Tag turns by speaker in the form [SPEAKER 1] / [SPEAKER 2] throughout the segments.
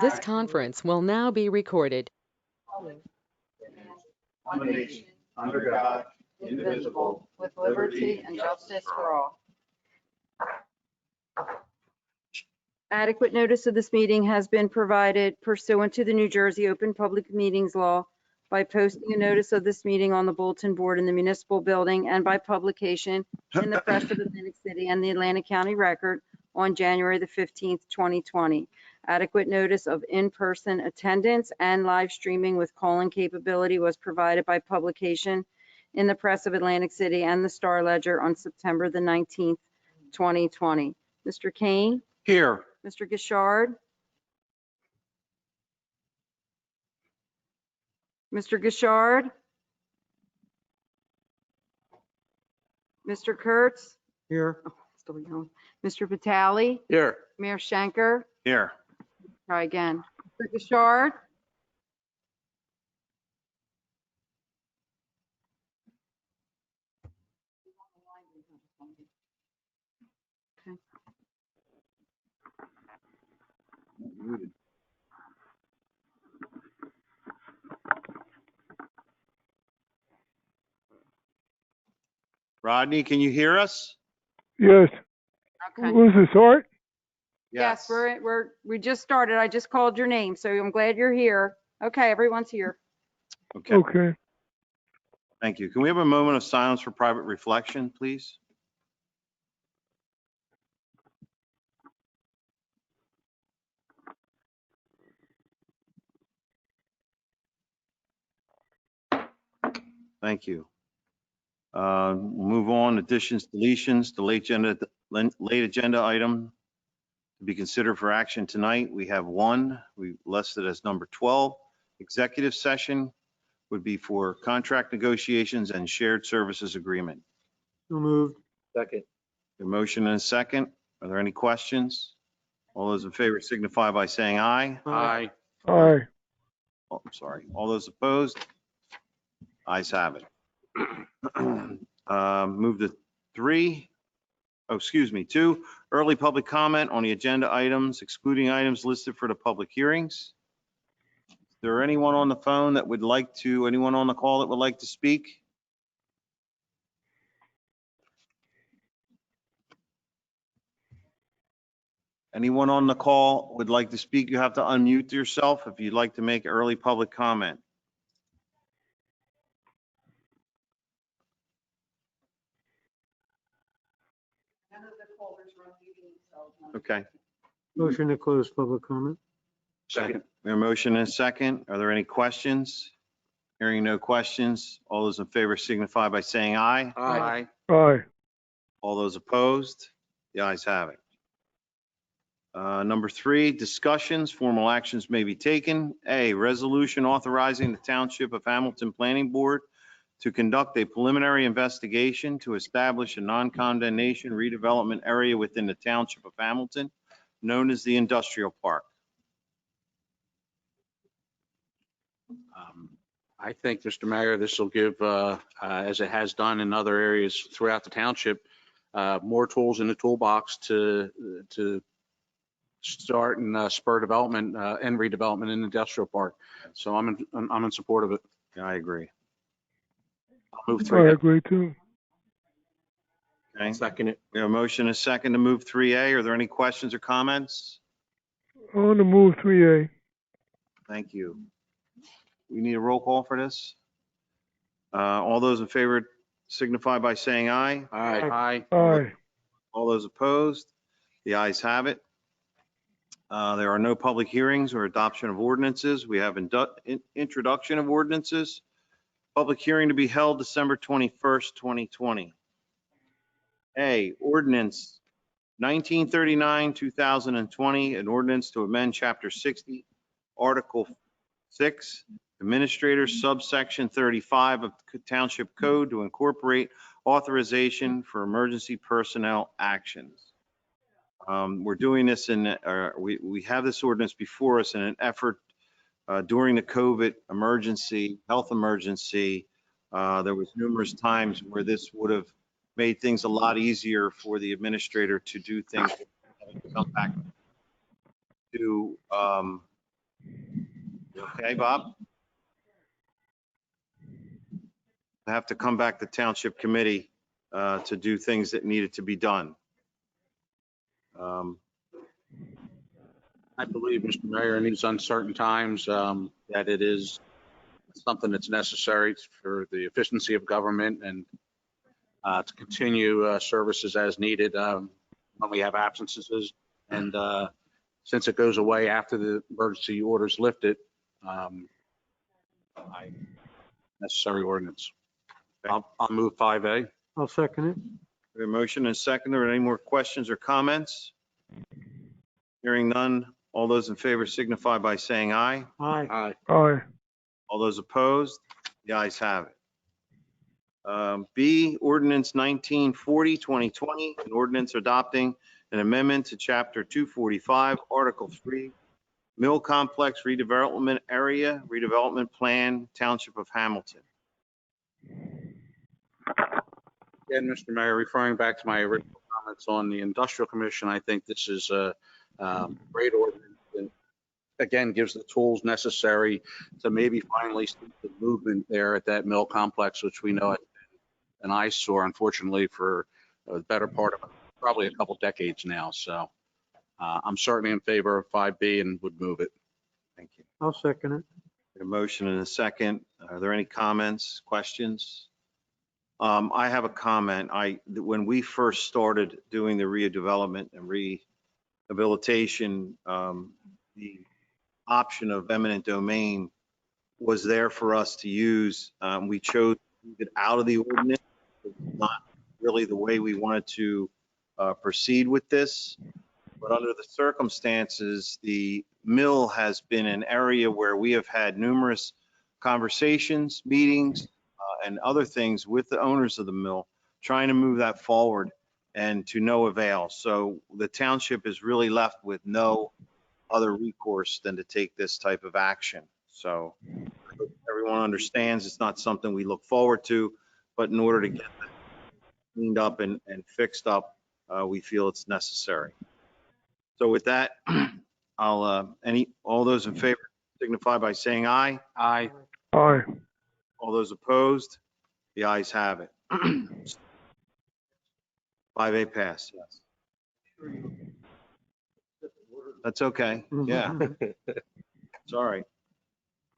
[SPEAKER 1] This conference will now be recorded.
[SPEAKER 2] One nation, under God, indivisible, with liberty and justice for all. Adequate notice of this meeting has been provided pursuant to the New Jersey Open Public Meetings Law by posting a notice of this meeting on the bulletin board in the municipal building and by publication in the press of Atlantic City and the Atlantic County Record on January the 15th, 2020. Adequate notice of in-person attendance and live streaming with call-in capability was provided by publication in the press of Atlantic City and the Star Ledger on September the 19th, 2020. Mr. Kane?
[SPEAKER 3] Here.
[SPEAKER 2] Mr. Gishard? Mr. Gishard? Mr. Kurtz?
[SPEAKER 3] Here.
[SPEAKER 2] Oh, still going. Mr. Vitale?
[SPEAKER 3] Here.
[SPEAKER 2] Mayor Schenker?
[SPEAKER 3] Here.
[SPEAKER 2] Try again. Mr. Gishard? Okay.
[SPEAKER 3] Rodney, can you hear us?
[SPEAKER 4] Yes.
[SPEAKER 2] Okay.
[SPEAKER 4] Who's this, Art?
[SPEAKER 2] Yes, we just started. I just called your name, so I'm glad you're here. Okay, everyone's here.
[SPEAKER 3] Okay,
[SPEAKER 4] Okay.
[SPEAKER 3] thank you. Can we have a moment of silence for private reflection, please? Thank you. We'll move on, additions, deletions, the late agenda item to be considered for action tonight. We have one, we listed as number 12. Executive session would be for contract negotiations and shared services agreement.
[SPEAKER 5] So moved. Second.
[SPEAKER 3] A motion and a second. Are there any questions? All those in favor signify by saying aye.
[SPEAKER 5] Aye.
[SPEAKER 4] Aye.
[SPEAKER 3] Oh, I'm sorry. All those opposed? Ayes have it. Move to 2, early public comment on the agenda items, excluding items listed for the public hearings. Is there anyone on the phone that would like to, anyone on the call that would like to speak? Anyone on the call would like to speak? You have to unmute yourself if you'd like to make early public comment. Okay.
[SPEAKER 5] Motion to close public comment.
[SPEAKER 3] Second. We have a motion and a second. Are there any questions? Hearing no questions, all those in favor signify by saying aye.
[SPEAKER 5] Aye.
[SPEAKER 4] Aye.
[SPEAKER 3] All those opposed? The ayes have it. Number 3, discussions, formal actions may be taken. A, resolution authorizing the Township of Hamilton Planning Board to conduct a preliminary investigation to establish a non-condemnation redevelopment area within the Township of Hamilton, known as the Industrial Park.
[SPEAKER 6] I think, Mr. Mayor, this will give, as it has done in other areas throughout the township, more tools in the toolbox to start and spur development and redevelopment in the industrial park. So I'm in support of it.
[SPEAKER 3] Yeah, I agree.
[SPEAKER 6] I'll move
[SPEAKER 4] I
[SPEAKER 6] 3.
[SPEAKER 4] agree too.
[SPEAKER 3] Okay.
[SPEAKER 5] Second it.
[SPEAKER 3] We have a motion and a second to move 3A. Are there any questions or comments?
[SPEAKER 4] I want to move 3A.
[SPEAKER 3] Thank you. We need a roll call for this. All those in favor signify by saying aye.
[SPEAKER 6] Aye.
[SPEAKER 4] Aye.
[SPEAKER 3] All those opposed? The ayes have it. There are no public hearings or adoption of ordinances. We have introduction of ordinances. Public hearing to be held December 21st, 2020. A, ordinance 1939, 2020, an ordinance to amend Chapter 60, Article 6, Administrator, subsection 35 of the Township Code to incorporate authorization for emergency personnel actions. We're doing this we have this ordinance before us in an effort during the COVID emergency, health emergency. There was numerous times where this would have made things a lot easier for the administrator to do things, come back to Okay, Bob? I have to come back to Township Committee to do things that needed to be done.
[SPEAKER 6] I believe, Mr. Mayor, in these uncertain times, that it is something that's necessary for the efficiency of government and to continue services as needed when we have absences. And since it goes away after the emergency orders lifted, necessary ordinance. I'll move 5A.
[SPEAKER 5] I'll second it.
[SPEAKER 3] We have a motion and a second. Are there any more questions or comments? Hearing none. All those in favor signify by saying aye.
[SPEAKER 5] Aye.
[SPEAKER 6] Aye.
[SPEAKER 4] Aye.
[SPEAKER 3] All those opposed? The ayes have it. B, ordinance 1940, 2020, an ordinance adopting an amendment to Chapter 245, Article 3, Mill Complex Redevelopment Area, Redevelopment Plan, Township of Hamilton.
[SPEAKER 6] Again, Mr. Mayor, referring back to my original comments on the Industrial Commission, I think this is a great ordinance. And again, gives the tools necessary to maybe finally see the movement there at that mill complex, which we know has been an eyesore, unfortunately, for the better part of probably a couple decades now. So I'm certainly in favor of 5B and would move it.
[SPEAKER 3] Thank you.
[SPEAKER 5] I'll second it.
[SPEAKER 3] A motion and a second. Are there any comments, questions? I have a comment. When we first started doing the redevelopment and rehabilitation, the option of eminent domain was there for us to use. We chose to move it out of the ordinance. It's not really the way we wanted to proceed with this. But under the circumstances, the mill has been an area where we have had numerous conversations, meetings, and other things with the owners of the mill, trying to move that forward and to no avail. So the township is really left with no other recourse than to take this type of action. So everyone understands it's not something we look forward to, but in order to get that cleaned up and fixed up, we feel it's necessary. So with that, all those in favor signify by saying aye.
[SPEAKER 6] Aye.
[SPEAKER 4] Aye.
[SPEAKER 3] All those opposed? The ayes have it. 5A pass, yes. That's okay. Yeah, it's all right.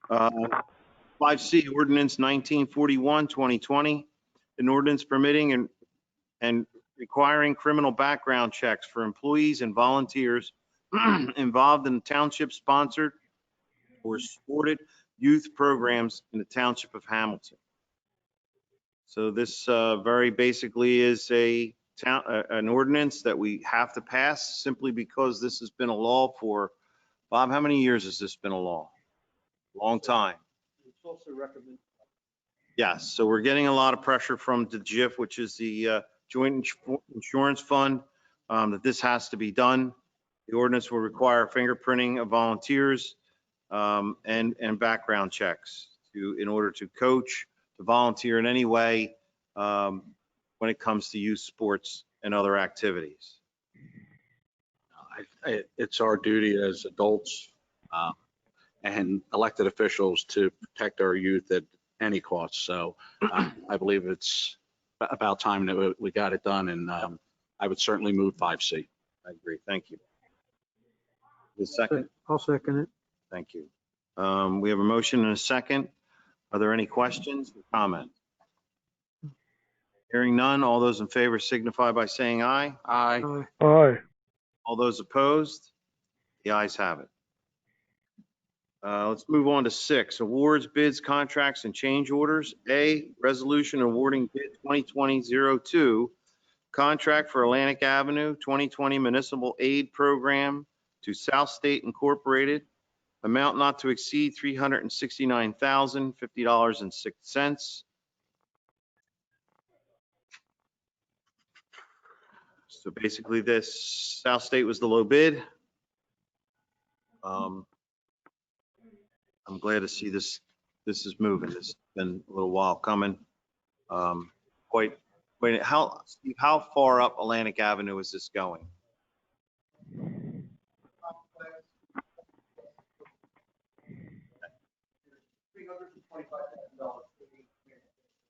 [SPEAKER 3] 5C, ordinance 1941, 2020, an ordinance permitting and requiring criminal background checks for employees and volunteers involved in township-sponsored or supported youth programs in the Township of Hamilton. So this very basically is an ordinance that we have to pass simply because this has been a law for, Bob, how many years has this been a law? Long time.
[SPEAKER 5] It's also recommended.
[SPEAKER 3] Yes, so we're getting a lot of pressure from the JIF, which is the Joint Insurance Fund, that this has to be done. The ordinance will require fingerprinting of volunteers and background checks in order to coach, to volunteer in any way when it comes to youth sports and other activities.
[SPEAKER 6] It's our duty as adults and elected officials to protect our youth at any cost. So I believe it's about time that we got it done, and I would certainly move 5C.
[SPEAKER 3] I agree. Thank you. The second?
[SPEAKER 5] I'll second it.
[SPEAKER 3] Thank you. We have a motion and a second. Are there any questions or comments? Hearing none, all those in favor signify by saying aye.
[SPEAKER 6] Aye.
[SPEAKER 5] Aye.
[SPEAKER 4] Aye.
[SPEAKER 3] All those opposed? The ayes have it. Let's move on to 6, awards, bids, contracts, and change orders. A, resolution awarding bid 2020-02, contract for Atlantic Avenue 2020 Municipal Aid Program to South State Incorporated, amount not to exceed $369,050.06. So basically this, South State was the low bid. I'm glad to see this is moving. This has been a little while coming. How far up Atlantic Avenue is this going?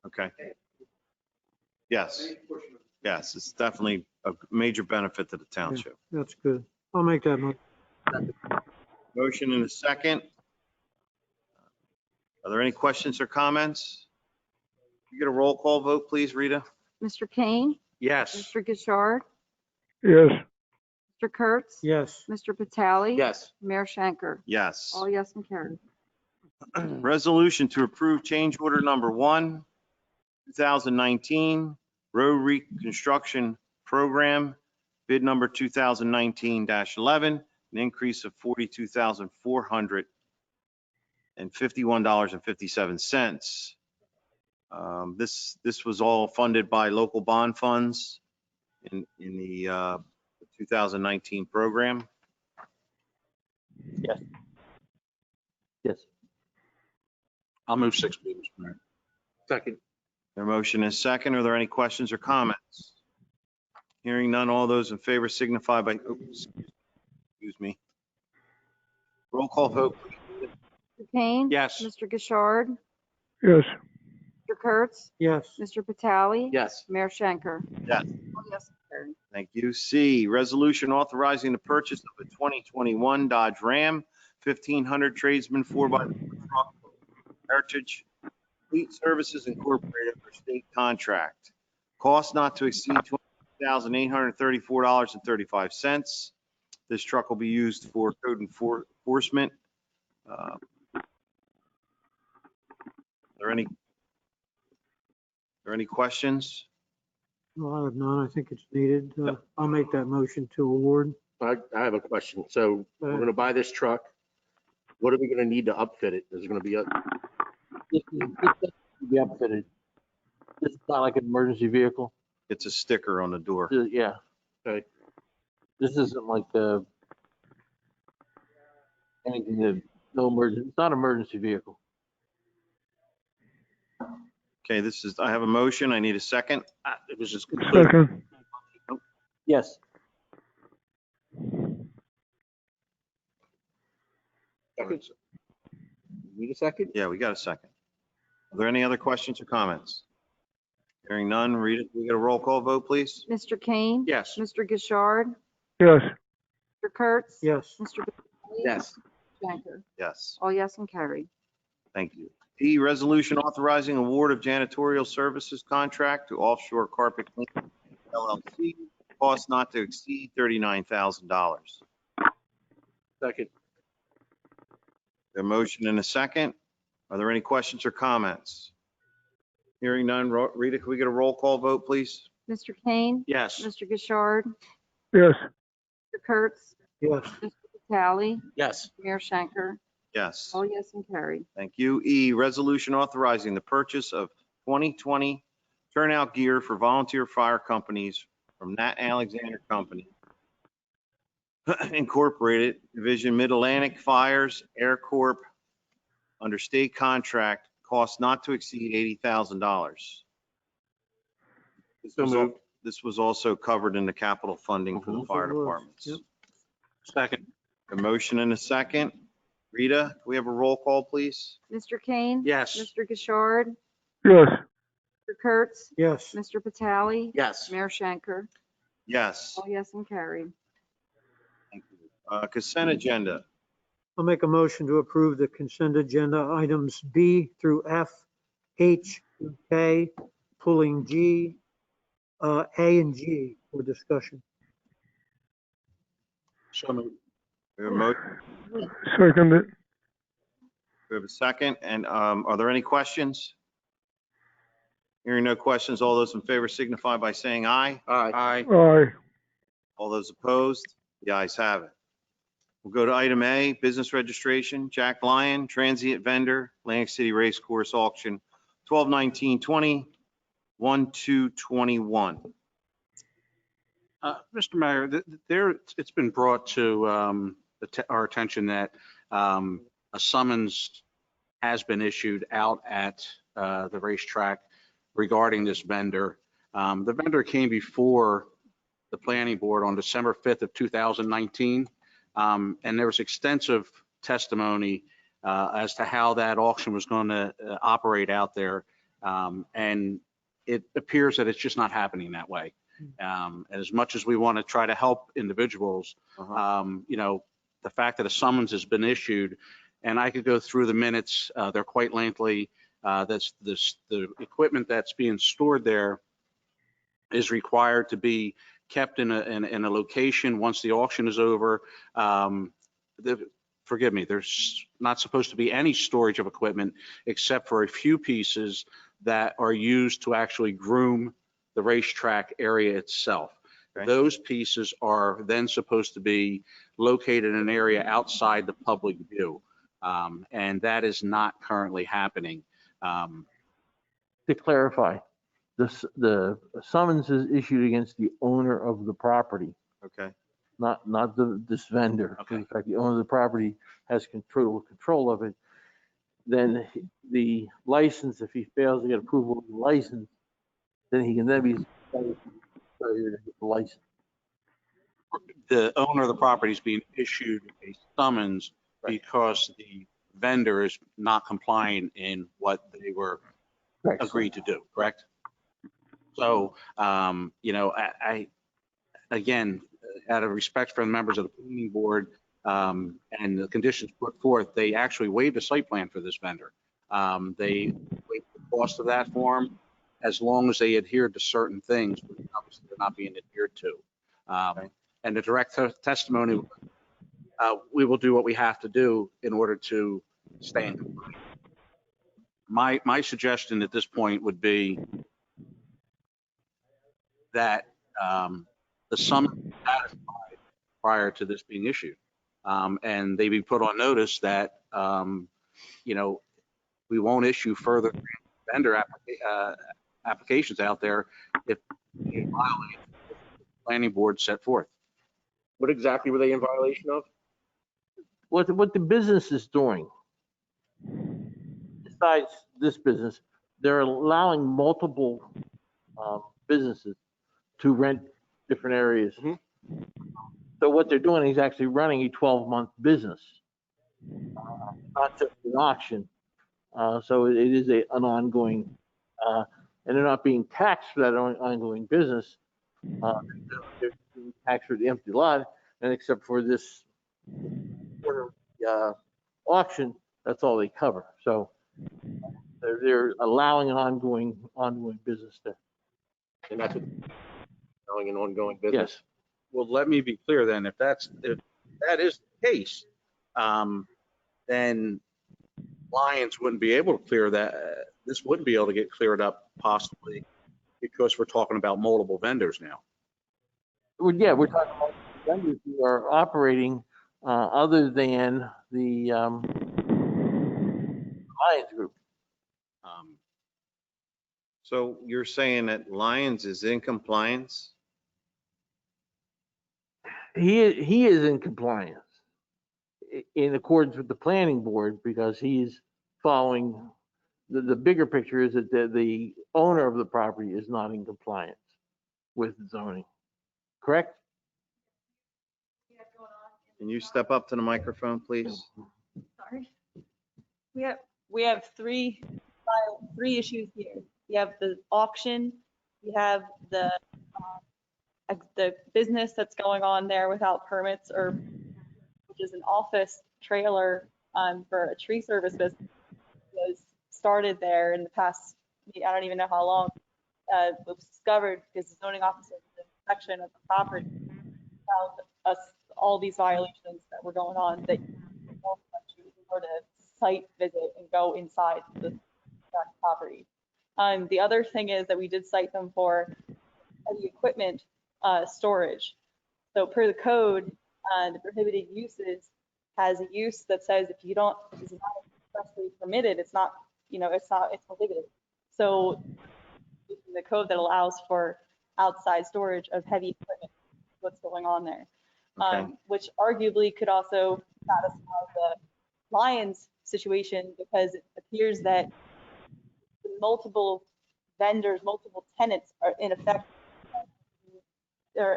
[SPEAKER 3] Okay. Yes. Yes, it's definitely a major benefit to the township.
[SPEAKER 5] That's good. I'll make that motion.
[SPEAKER 3] Motion and a second. Are there any questions or comments? You get a roll call vote, please, Rita?
[SPEAKER 2] Mr. Kane,
[SPEAKER 6] Yes.
[SPEAKER 2] Mr. Gishard,
[SPEAKER 4] Yes.
[SPEAKER 2] Mr. Kurtz,
[SPEAKER 5] Yes.
[SPEAKER 2] Mr. Vitale.
[SPEAKER 6] Yes.
[SPEAKER 2] Mayor Shanker.
[SPEAKER 3] Yes.
[SPEAKER 2] All yes and carried.
[SPEAKER 3] Resolution to approve change order number 1, 2019, road reconstruction program, bid number 2019-11, an increase of $42,451.57. This was all funded by local bond funds in the 2019 program.
[SPEAKER 6] Yes. I'll move 6B, Mr. Mayor. Second.
[SPEAKER 3] Their motion is second. Are there any questions or comments? Hearing none, all those in favor signify by, excuse me. Roll call vote, please.
[SPEAKER 2] Mr. Kane.
[SPEAKER 6] Yes.
[SPEAKER 2] Mr. Gishard,
[SPEAKER 4] Yes.
[SPEAKER 2] Mr. Kurtz,
[SPEAKER 5] Yes.
[SPEAKER 2] Mr. Vitale.
[SPEAKER 6] Yes.
[SPEAKER 2] Mayor Shanker.
[SPEAKER 3] Yes.
[SPEAKER 2] All yes and carried.
[SPEAKER 3] Thank you. C, resolution authorizing the purchase of a 2021 Dodge Ram 1500 tradesman 4x4 truck, Heritage Fleet Services Incorporated for state contract. Cost not to exceed $20,834.35. This truck will be used for code enforcement. Are there any questions?
[SPEAKER 5] No, I have none. I think it's needed. I'll make that motion to award.
[SPEAKER 7] I have a question. So we're going to buy this truck. What are we going to need to upfit it? Is it going to be up?
[SPEAKER 8] This has to be upfitted. This is not like an emergency vehicle.
[SPEAKER 3] It's a sticker on the door.
[SPEAKER 8] Yeah.
[SPEAKER 7] Okay.
[SPEAKER 8] This isn't like anything that, no emergency, it's not an emergency vehicle.
[SPEAKER 3] Okay, I have a motion. I need a second.
[SPEAKER 7] It was just.
[SPEAKER 4] Second.
[SPEAKER 8] Yes.
[SPEAKER 7] Need a second?
[SPEAKER 3] Yeah, we got a second. Are there any other questions or comments? Hearing none, Rita, we get a roll call vote, please?
[SPEAKER 2] Mr. Kane.
[SPEAKER 6] Yes.
[SPEAKER 2] Mr. Gishard,
[SPEAKER 4] Yes.
[SPEAKER 2] Mr. Kurtz.
[SPEAKER 5] Yes.
[SPEAKER 2] Mr. Vitale.
[SPEAKER 7] Yes.
[SPEAKER 2] Shanker.
[SPEAKER 3] Yes,
[SPEAKER 2] All yes and carried.
[SPEAKER 3] thank you. E, resolution authorizing award of janitorial services contract to Offshore Carpet Cleaning LLC, cost not to exceed $39,000.
[SPEAKER 7] Second.
[SPEAKER 3] The motion and a second. Are there any questions or comments? Hearing none, Rita, can we get a roll call vote, please?
[SPEAKER 2] Mr. Kane.
[SPEAKER 6] Yes.
[SPEAKER 2] Mr. Gishard,
[SPEAKER 4] Yes.
[SPEAKER 2] Mr. Kurtz,
[SPEAKER 5] Yes.
[SPEAKER 2] Mr. Vitale.
[SPEAKER 7] Yes.
[SPEAKER 2] Mayor Shanker.
[SPEAKER 3] Yes.
[SPEAKER 2] All yes and carried.
[SPEAKER 3] Thank you. E, resolution authorizing the purchase of 2020 turnout gear for volunteer fire companies from Nat Alexander Company Incorporated, Division Mid-Atlantic Fires, Air Corp, under state contract, cost not to exceed $80,000.
[SPEAKER 7] So moved.
[SPEAKER 3] This was also covered in the capital funding for the fire
[SPEAKER 5] It was.
[SPEAKER 3] departments.
[SPEAKER 5] Yep.
[SPEAKER 6] Second.
[SPEAKER 3] A motion and a second. Rita, can we have a roll call, please?
[SPEAKER 2] Mr. Kane.
[SPEAKER 6] Yes.
[SPEAKER 2] Mr. Gishard,
[SPEAKER 4] Yes.
[SPEAKER 2] Mr. Kurtz,
[SPEAKER 5] Yes.
[SPEAKER 2] Mr. Vitale.
[SPEAKER 7] Yes.
[SPEAKER 2] Mayor Shanker.
[SPEAKER 3] Yes.
[SPEAKER 2] All yes and carried.
[SPEAKER 3] Thank you. Consent agenda.
[SPEAKER 5] I'll make a motion to approve the consent agenda items B through F, H through K, pulling G, A and G for discussion.
[SPEAKER 6] So moved.
[SPEAKER 3] We have a motion.
[SPEAKER 4] Second it.
[SPEAKER 3] We have a second. And are there any questions? Hearing no questions, all those in favor signify by saying aye.
[SPEAKER 7] Aye.
[SPEAKER 6] Aye.
[SPEAKER 4] Aye.
[SPEAKER 3] All those opposed? The ayes have it. We'll go to item A, business registration, Jack Lyon, transient vendor, Atlantic City Race Course Auction, 12/19/20, 1/2/21.
[SPEAKER 6] Mr. Mayor, it's been brought to our attention that a summons has been issued out at the racetrack regarding this vendor. The vendor came before the planning board on December 5th of 2019, and there was extensive testimony as to how that auction was going to operate out there. And it appears that it's just not happening that way. As much as we want to try to help individuals, the fact that a summons has been issued, and I could go through the minutes, they're quite lengthy. The equipment that's being stored there is required to be kept in a location once the auction is over. Forgive me, there's not supposed to be any storage of equipment except for a few pieces that are used to actually groom the racetrack area itself.
[SPEAKER 3] Okay.
[SPEAKER 6] Those pieces are then supposed to be located in an area outside the public view. And that is not currently happening.
[SPEAKER 8] To clarify, the summons is issued against the owner of the property,
[SPEAKER 3] Okay.
[SPEAKER 8] not this vendor.
[SPEAKER 6] Okay.
[SPEAKER 8] In fact, the owner of the property has control of it. Then the license, if he fails to get approval of the license, then he can then be failure to get the license.
[SPEAKER 6] The owner of the property is being issued a summons because the vendor is not complying in what they were
[SPEAKER 8] Correct.
[SPEAKER 6] agreed to do, correct? So, again, out of respect for the members of the planning board and the conditions put forth, they actually waived a site plan for this vendor. They waived the cost of that for him as long as they adhered to certain things, which obviously they're not being adhered to. And the direct testimony, we will do what we have to do in order to stay in compliance. My suggestion at this point would be that the summons be satisfied prior to this being issued. And they be put on notice that, we won't issue further vendor applications out there if they violate the planning board set forth.
[SPEAKER 7] What exactly were they in violation of?
[SPEAKER 8] What the business is doing, besides this business, they're allowing multiple businesses to rent different areas.
[SPEAKER 7] Mm-hmm.
[SPEAKER 8] So what they're doing is actually running a 12-month business, not just an auction. So it is an ongoing, and they're not being taxed for that ongoing business. They're being taxed for the empty lot, and except for this auction, that's all they cover. So they're allowing an ongoing business there.
[SPEAKER 7] And that's what allowing an ongoing business.
[SPEAKER 8] Yes.
[SPEAKER 6] Well, let me be clear then, if that is the case, then Lions wouldn't be able to clear that. This wouldn't be able to get cleared up possibly because we're talking about multiple vendors now.
[SPEAKER 8] Well, yeah, we're talking about vendors who are operating other than the Lions Group.
[SPEAKER 3] So you're saying that Lions is in compliance?
[SPEAKER 8] He is in compliance in accordance with the planning board because he's following the bigger picture is that the owner of the property is not in compliance with zoning. Correct?
[SPEAKER 3] Can you step up to the microphone, please?
[SPEAKER 9] Sorry. We have three issues here. We have the auction, we have the business that's going on there without permits, or which is an office trailer for a tree service business was started there in the past, I don't even know how long. It was discovered because the zoning officer did an inspection of the property, found us all these violations that were going on that you sort of site visit and go inside the property. The other thing is that we did cite them for heavy equipment storage. So per the code, the prohibited uses has a use that says if you don't, is not expressly permitted, it's not, it's prohibited. So the code that allows for outside storage of heavy equipment, what's going on there,
[SPEAKER 3] Okay.
[SPEAKER 9] which arguably could also satisfy the Lions situation because it appears that multiple vendors, multiple tenants are in effect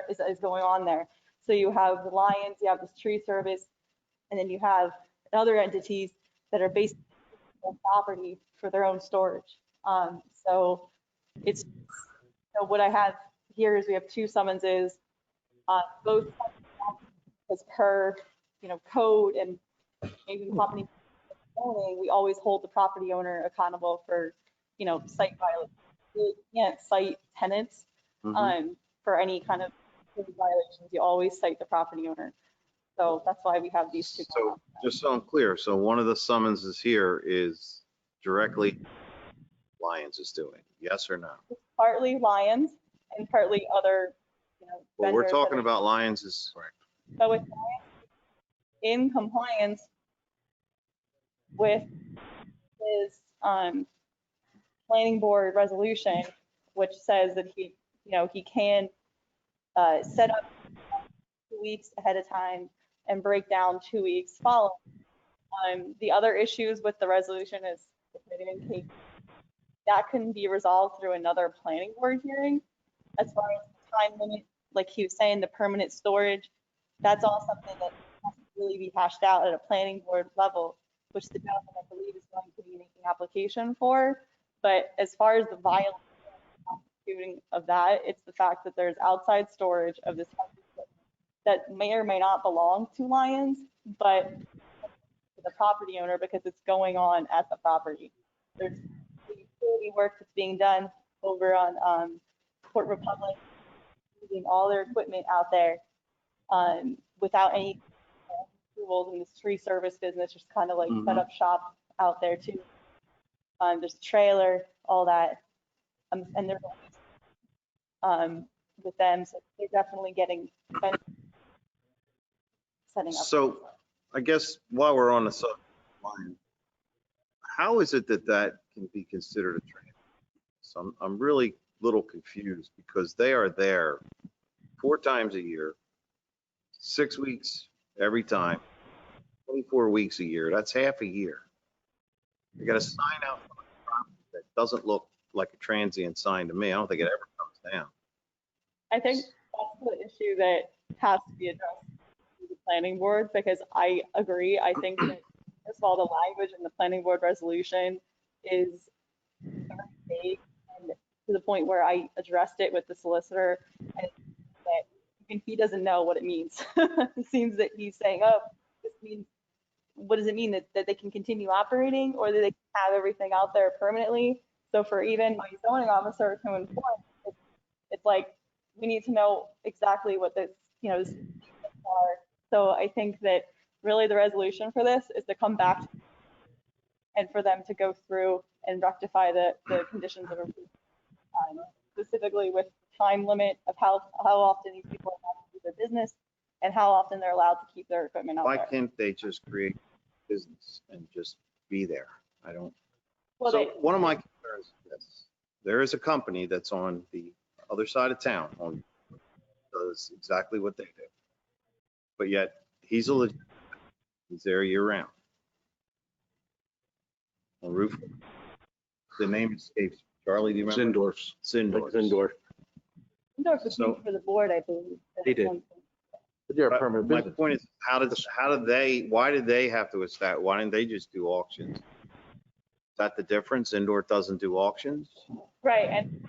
[SPEAKER 9] is going on there. So you have the Lions, you have this tree service, and then you have other entities that are basically on property for their own storage. So it's, so what I have here is we have two summonses, both as per, code and maybe property owning, we always hold the property owner accountable for, site violations. You can't cite tenants, for any kind of code violations. You always cite the property owner. So that's why we have these two.
[SPEAKER 3] So just so I'm clear, so one of the summonses here is directly Lions is doing, yes or no?
[SPEAKER 9] It's partly Lions and partly other,
[SPEAKER 3] Well, we're
[SPEAKER 9] vendors that
[SPEAKER 3] talking
[SPEAKER 9] are-
[SPEAKER 3] about Lions is,
[SPEAKER 9] So with Lions in compliance with his planning board resolution, which says that he can set up 2 weeks ahead of time and break down 2 weeks following. The other issues with the resolution is that can be resolved through another planning board hearing. As far as the time limit, like he was saying, the permanent storage, that's all something that has to really be hashed out at a planning board level, which the gentleman, I believe, is going to be making application for. But as far as the violation of that, it's the fact that there's outside storage of this that may or may not belong to Lions, but to the property owner because it's going on at the property. There's utility work that's being done over on Port Republic, using all their equipment out there without any approvals, and this tree service business just kind of like set up shop out there too. There's a trailer, all that, and they're with them, so they're definitely getting setting up.
[SPEAKER 3] so I guess while we're on the subject of Lions, how is it that that can be considered a training? So I'm really a little confused because they are there 4 times a year, 6 weeks every time, 24 weeks a year. That's half a year. You got a sign out front of the property that doesn't look like a transient sign to me. I don't think it ever comes down.
[SPEAKER 9] I think that's the issue that has to be addressed through the planning board, because I agree. I think that, first of all, the language in the planning board resolution is very vague, and to the point where I addressed it with the solicitor, and that even he doesn't know what it means. It seems that he's saying, oh, this means, what does it mean, that they can continue operating, or that they can have everything out there permanently? So for even my zoning officer to inform, it's like, we need to know exactly what this, this are. So I think that really the resolution for this is to come back and for them to go through and rectify the conditions of approval, specifically with time limit of how often these people are allowed to do their business and how often they're allowed to keep their equipment out
[SPEAKER 3] Why
[SPEAKER 9] there.
[SPEAKER 3] can't they just create business and just be there? I don't.
[SPEAKER 9] Well,
[SPEAKER 3] So one of my concerns is this. There is a company that's on the other side of town, does exactly what they do. But yet he's there year round. On roof. The name escapes. Charlie, do you remember?
[SPEAKER 6] Zindorf's.
[SPEAKER 3] Zindorf.
[SPEAKER 7] Indoor.
[SPEAKER 9] Indoor was
[SPEAKER 3] So-
[SPEAKER 9] for the board, I believe.
[SPEAKER 6] He did.
[SPEAKER 8] But they're a permanent
[SPEAKER 3] My
[SPEAKER 8] business.
[SPEAKER 3] point is, why did they have to establish, why didn't they just do auctions? Is that the difference? Indoor doesn't do auctions?
[SPEAKER 9] Right, and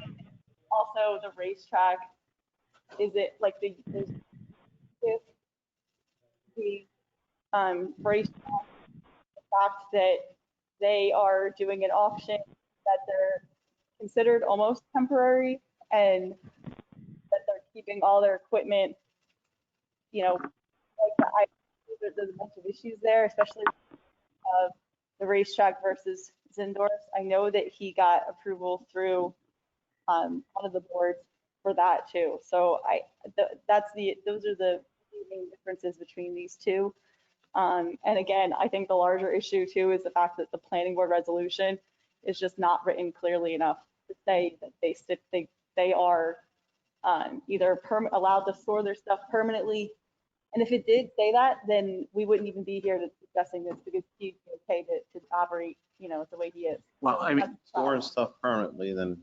[SPEAKER 9] also the racetrack, is it like the racetrack, the fact that they are doing an auction, that they're considered almost temporary, and that they're keeping all their equipment, like there's a bunch of issues there, especially the racetrack versus Zindorf. I know that he got approval through one of the boards for that too. So those are the main differences between these two. And again, I think the larger issue too is the fact that the planning board resolution is just not written clearly enough to say that they are either allowed to store their stuff permanently. And if it did say that, then we wouldn't even be here discussing this, because he'd be okay to operate, the way he is.
[SPEAKER 6] Well, I mean,
[SPEAKER 3] Storing stuff permanently, then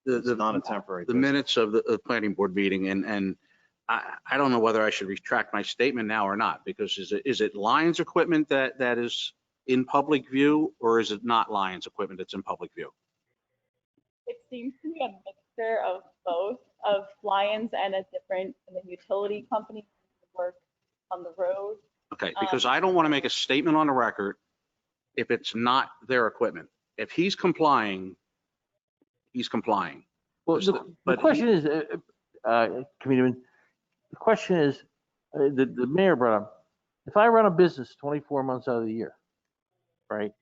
[SPEAKER 3] it's not a temporary.
[SPEAKER 6] the
[SPEAKER 3] business.
[SPEAKER 6] minutes of the planning board meeting, and I don't know whether I should retract my statement now or not, because is it Lions equipment that is in public view, or is it not Lions equipment that's in public view?
[SPEAKER 9] It seems to be a mixture of both, of Lions and a utility company that work on the road.
[SPEAKER 6] Okay, because I don't want to make a statement on the record if it's not their equipment. If he's complying, he's complying.
[SPEAKER 8] Well, the
[SPEAKER 6] But
[SPEAKER 8] question is, Committeeman, the question is, the mayor brought up, if I run a business 24 months out of the year, right?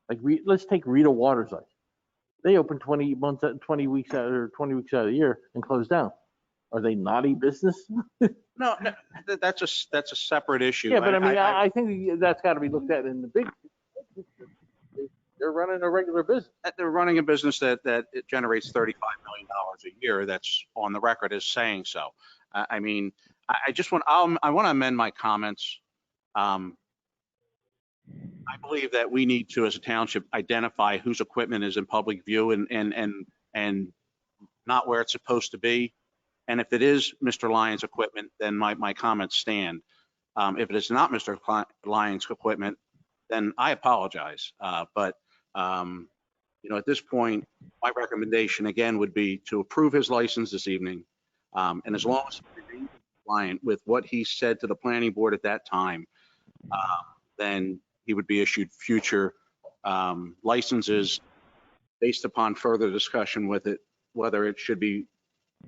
[SPEAKER 8] Like, let's take Rita Waters Life. They open 20 weeks out of the year and close down. Are they naughty business?
[SPEAKER 6] No, that's a separate issue.
[SPEAKER 8] Yeah, but I mean, I think that's got to be looked at in the big. They're running a regular business.
[SPEAKER 6] They're running a business that it generates $35 million a year. That's on the record as saying so. I mean, I want to amend my comments. I believe that we need to, as a township, identify whose equipment is in public view and not where it's supposed to be. And if it is Mr. Lyons' equipment, then my comments stand. If it is not Mr. Lyons' equipment, then I apologize. But at this point, my recommendation again would be to approve his license this evening. And as long as he remains compliant with what he said to the planning board at that time, then he would be issued future licenses based upon further discussion with it, whether it should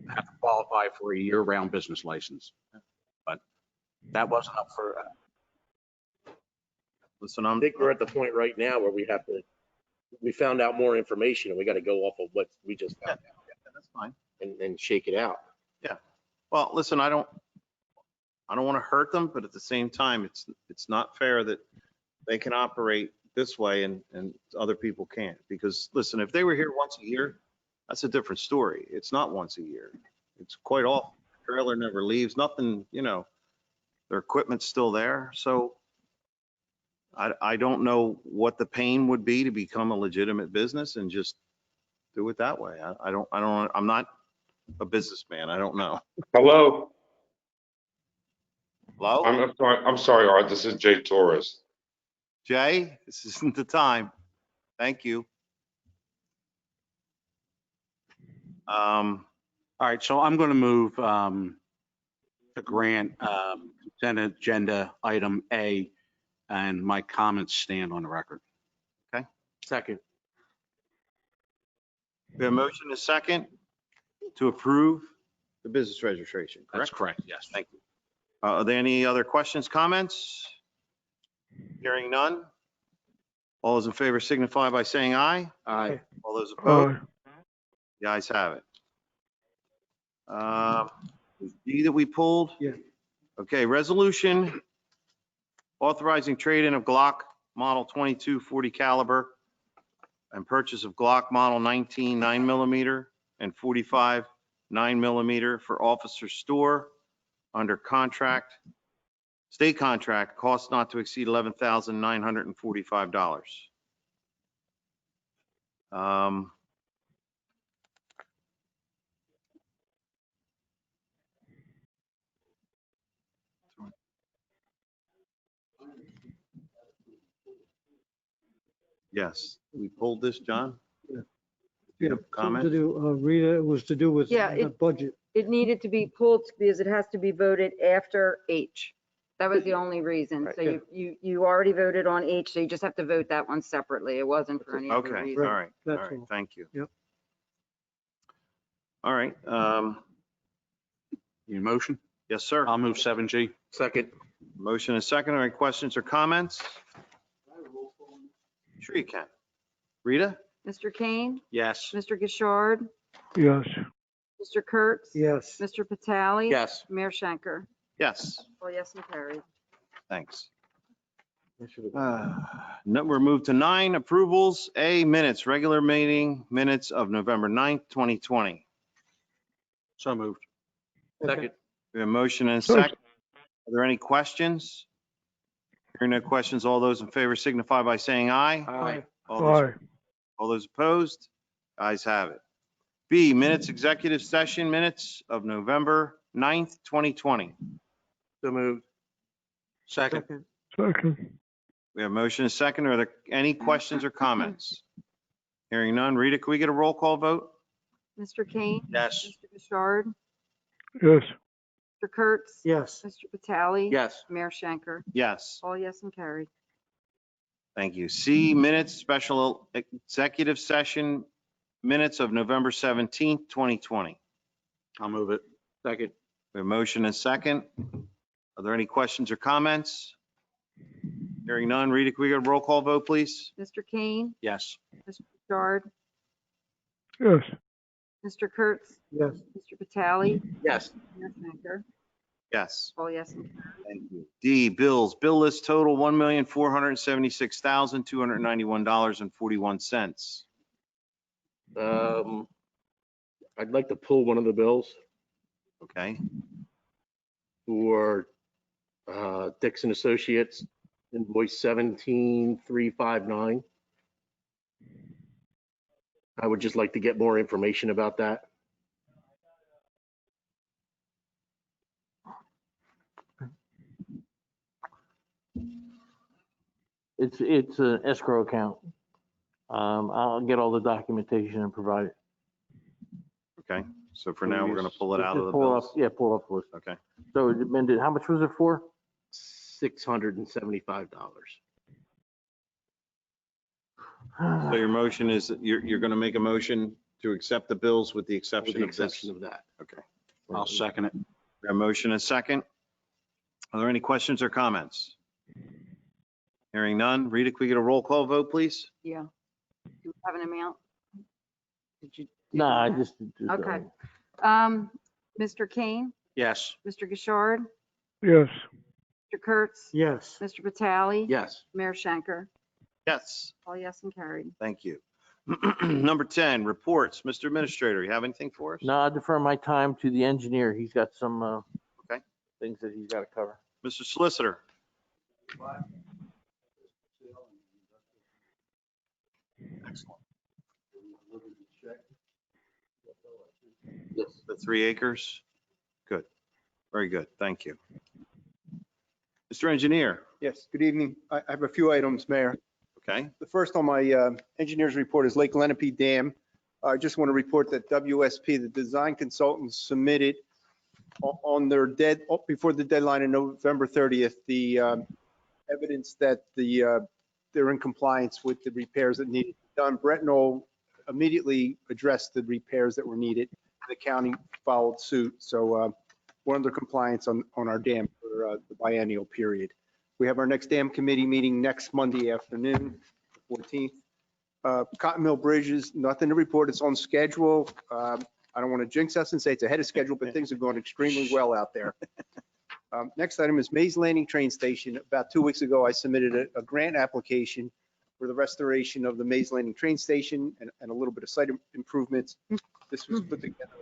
[SPEAKER 6] have to qualify for a year-round business license. But that wasn't up for.
[SPEAKER 3] Listen,
[SPEAKER 7] I think we're at the point right now where we found out more information and we got to go off of what we just found out.
[SPEAKER 3] Yeah, that's fine.
[SPEAKER 7] And shake it out.
[SPEAKER 3] Well, listen, I don't want to hurt them, but at the same time, it's not fair that they can operate this way and other people can't. Because listen, if they were here once a year, that's a different story. It's not once a year. It's quite often. The trailer never leaves, nothing, their equipment's still there. So I don't know what the pain would be to become a legitimate business and just do it that way. I'm not a businessman. I don't know.
[SPEAKER 10] Hello,
[SPEAKER 3] Hello?
[SPEAKER 10] I'm sorry, Art. This is Jay Torres.
[SPEAKER 3] Jay, this isn't the time. Thank you.
[SPEAKER 6] All right, so I'm going to move to grant consent agenda item A, and my comments stand on the record.
[SPEAKER 7] Second.
[SPEAKER 3] We have a motion and a second to approve the business registration,
[SPEAKER 6] That's
[SPEAKER 3] correct?
[SPEAKER 6] correct, yes.
[SPEAKER 3] Thank you. Are there any other questions, comments? Hearing none. All those in favor signify by saying aye.
[SPEAKER 7] Aye.
[SPEAKER 3] All those opposed?
[SPEAKER 4] Aye.
[SPEAKER 3] The ayes have it. D that we pulled?
[SPEAKER 5] Yeah.
[SPEAKER 3] Okay, resolution authorizing trade-in of Glock Model 22 40 caliber and purchase of Glock Model 19 9mm and 45 9mm for officer store under contract, state contract, cost not to exceed $11,945. Yes, we pulled this, John?
[SPEAKER 5] Yeah.
[SPEAKER 3] Do you have
[SPEAKER 5] Something to
[SPEAKER 3] comments?
[SPEAKER 5] do, Rita, it was to do with
[SPEAKER 2] Yeah,
[SPEAKER 5] the budget.
[SPEAKER 2] It needed to be pulled because it has to be voted after H. That was the only reason.
[SPEAKER 8] Right.
[SPEAKER 2] So you already voted on H, so you just have to vote that one separately. It wasn't for any other
[SPEAKER 3] Okay, all
[SPEAKER 2] reason.
[SPEAKER 3] right, all
[SPEAKER 5] That's
[SPEAKER 3] right,
[SPEAKER 5] all.
[SPEAKER 3] thank you.
[SPEAKER 5] Yep.
[SPEAKER 3] All right,
[SPEAKER 6] Your motion?
[SPEAKER 3] yes, sir.
[SPEAKER 6] I'll move 7G.
[SPEAKER 7] Second.
[SPEAKER 3] Motion and second. Any questions or comments? Sure you can. Rita?
[SPEAKER 2] Mr. Kane,
[SPEAKER 6] Yes.
[SPEAKER 2] Mr. Gishard,
[SPEAKER 4] Yes.
[SPEAKER 2] Mr. Kurtz,
[SPEAKER 5] Yes.
[SPEAKER 2] Mr. Vitale.
[SPEAKER 7] Yes.
[SPEAKER 2] Mayor Schenker.
[SPEAKER 3] Yes,
[SPEAKER 2] Oh, yes, and carried.
[SPEAKER 3] thanks. We're moved to 9, approvals. A, minutes, regular meeting, minutes of November 9th, 2020.
[SPEAKER 6] So moved.
[SPEAKER 7] Second.
[SPEAKER 3] We have a motion and a second. Are there any questions? Hearing no questions, all those in favor signify by saying aye.
[SPEAKER 7] Aye.
[SPEAKER 4] Aye.
[SPEAKER 3] All those opposed? Ayes have it. B, minutes, executive session minutes of November 9th, 2020.
[SPEAKER 6] So moved. Second.
[SPEAKER 5] Second.
[SPEAKER 4] Second.
[SPEAKER 3] We have a motion and a second. Are there any questions or comments? Hearing none. Rita, can we get a roll call vote?
[SPEAKER 2] Mr. Kane?
[SPEAKER 6] Yes.
[SPEAKER 2] Mr. Bouchard?
[SPEAKER 4] yes,
[SPEAKER 2] Mr. Kurtz?
[SPEAKER 5] yes,
[SPEAKER 2] Mr. Vitale?
[SPEAKER 6] Yes.
[SPEAKER 2] Mayor Schenker?
[SPEAKER 3] Yes.
[SPEAKER 2] All yes and carried.
[SPEAKER 3] Thank you. C, minutes, special executive session minutes of November 17th, 2020.
[SPEAKER 6] I'll move it. Second.
[SPEAKER 3] We have a motion and a second. Are there any questions or comments? Hearing none. Rita, can we get a roll call vote, please?
[SPEAKER 2] Mr. Kane?
[SPEAKER 6] Yes.
[SPEAKER 2] Mr. Bouchard?
[SPEAKER 4] yes,
[SPEAKER 2] Mr. Kurtz?
[SPEAKER 5] yes,
[SPEAKER 2] Mr. Vitale?
[SPEAKER 6] Yes.
[SPEAKER 2] Mayor Schenker?
[SPEAKER 3] Yes.
[SPEAKER 2] All yes and carried.
[SPEAKER 3] Thank you. D, bills. Bill list total $1,476,291.41.
[SPEAKER 7] I'd like to pull one of the bills
[SPEAKER 3] Okay.
[SPEAKER 7] for Dixon Associates, invoice 17359. I would just like to get more information about that.
[SPEAKER 8] It's an escrow account. I'll get all the documentation and provide it.
[SPEAKER 3] Okay. So for now, we're going to pull it out of the
[SPEAKER 8] Just pull
[SPEAKER 3] bills.
[SPEAKER 8] up, yeah, pull up list.
[SPEAKER 3] Okay.
[SPEAKER 8] So it amended, how much was it for?
[SPEAKER 7] $675.
[SPEAKER 3] So your motion is, that you're going to make a motion to accept the bills with the
[SPEAKER 7] With
[SPEAKER 3] exception
[SPEAKER 7] the
[SPEAKER 3] of this?
[SPEAKER 7] exception of that.
[SPEAKER 3] Okay.
[SPEAKER 6] I'll second it.
[SPEAKER 3] We have a motion and a second. Are there any questions or comments? Hearing none. Rita, can we get a roll call vote, please?
[SPEAKER 2] Yeah. Do you have an amount? Did you?
[SPEAKER 8] No, I just.
[SPEAKER 2] Okay. Mr. Kane?
[SPEAKER 6] Yes.
[SPEAKER 2] Mr. Gishard?
[SPEAKER 4] yes,
[SPEAKER 2] Mr. Kurtz?
[SPEAKER 5] yes,
[SPEAKER 2] Mr. Vitale?
[SPEAKER 7] Yes.
[SPEAKER 2] Mayor Schenker?
[SPEAKER 3] Yes.
[SPEAKER 2] All yes and carried.
[SPEAKER 3] Thank you. Number 10, reports. Mr. Administrator, you have anything for us?
[SPEAKER 8] No, I defer my time to the engineer. He's got some,
[SPEAKER 3] Okay.
[SPEAKER 8] things that he's got to cover.
[SPEAKER 3] Mr. Solicitor? Excellent.
[SPEAKER 7] Yes.
[SPEAKER 3] The 3 acres? Good. Very good. Thank you. Mr. Engineer?
[SPEAKER 11] Yes, good evening. I have a few items, Mayor.
[SPEAKER 3] Okay.
[SPEAKER 11] The first on my engineer's report is Lake Lenape Dam. I just want to report that WSP, the design consultants, submitted on their before the deadline in November 30th, the evidence that they're in compliance with the repairs that needed to be done. Bretnell immediately addressed the repairs that were needed. The county followed suit. So we're under compliance on our dam for the biennial period. We have our next dam committee meeting next Monday afternoon, 14th. Cotton Mill Bridges, nothing to report. It's on schedule. I don't want to jinx us and say it's ahead of schedule, but things are going extremely well out there. Next item is Mays Landing Train Station. About 2 weeks ago, I submitted a grant application for the restoration of the Mays Landing Train Station and a little bit of site improvements. This was put together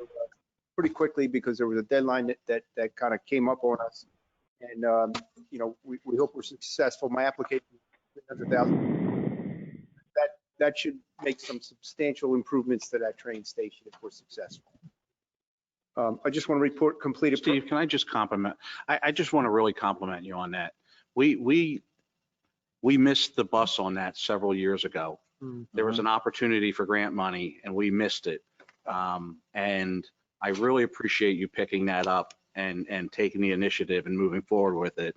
[SPEAKER 11] pretty quickly because there was a deadline that kind of came up on us. And, you know, we hope we're successful. My application is $300,000. That should make some substantial improvements to that train station if we're successful. I just want to report completed.
[SPEAKER 6] Steve, can I just compliment? I just want to really compliment you on that. We missed the bus on that several years ago. There was an opportunity for grant money and we missed it. And I really appreciate you picking that up and taking the initiative and moving forward with it.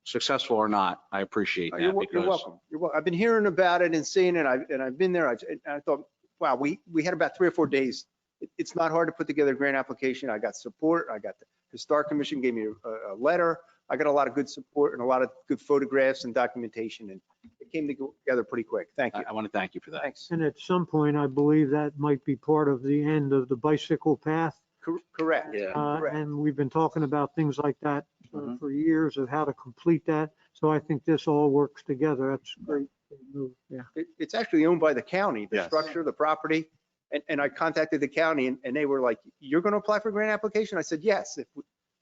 [SPEAKER 6] Successful or not, I appreciate that.
[SPEAKER 11] You're
[SPEAKER 6] because
[SPEAKER 11] welcome. You're welcome. I've been hearing about it and seeing it, and I've been there. I thought, wow, we had about 3 or 4 days. It's not hard to put together a grant application. I got support. I got the Historic Commission gave me a letter. I got a lot of good support and a lot of good photographs and documentation, and it came together pretty quick. Thank you.
[SPEAKER 6] I want to thank you for that.
[SPEAKER 11] Thanks.
[SPEAKER 5] and at some point, I believe that might be part of the end of the bicycle path.
[SPEAKER 11] Correct.
[SPEAKER 7] Yeah.
[SPEAKER 11] Correct.
[SPEAKER 5] And we've been talking about things like that for years of how to complete that. So I think this all works together. That's great. Move. Yeah.
[SPEAKER 11] It's actually owned by the county, the
[SPEAKER 3] Yes.
[SPEAKER 11] structure, the property. And I contacted the county and they were like, you're going to apply for a grant application? I said, yes.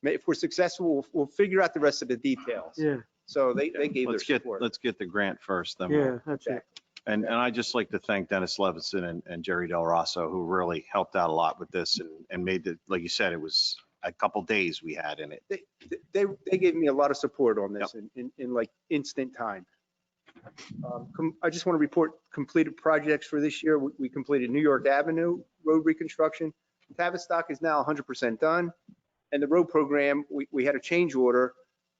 [SPEAKER 11] If we're successful, we'll figure out the rest of the details.
[SPEAKER 5] Yeah.
[SPEAKER 11] So they gave their support.
[SPEAKER 3] Let's get the grant first, then.
[SPEAKER 5] Yeah, that's it.
[SPEAKER 3] And I'd just like to thank Dennis Levinson and Jerry Del Rosso, who really helped out a lot with this and made it, like you said, it was a couple days we had in it.
[SPEAKER 11] They gave me a lot of support on this in like instant time. I just want to report completed projects for this year. We completed New York Avenue road reconstruction. Tavistock is now 100% done. And the road program, we had a change order.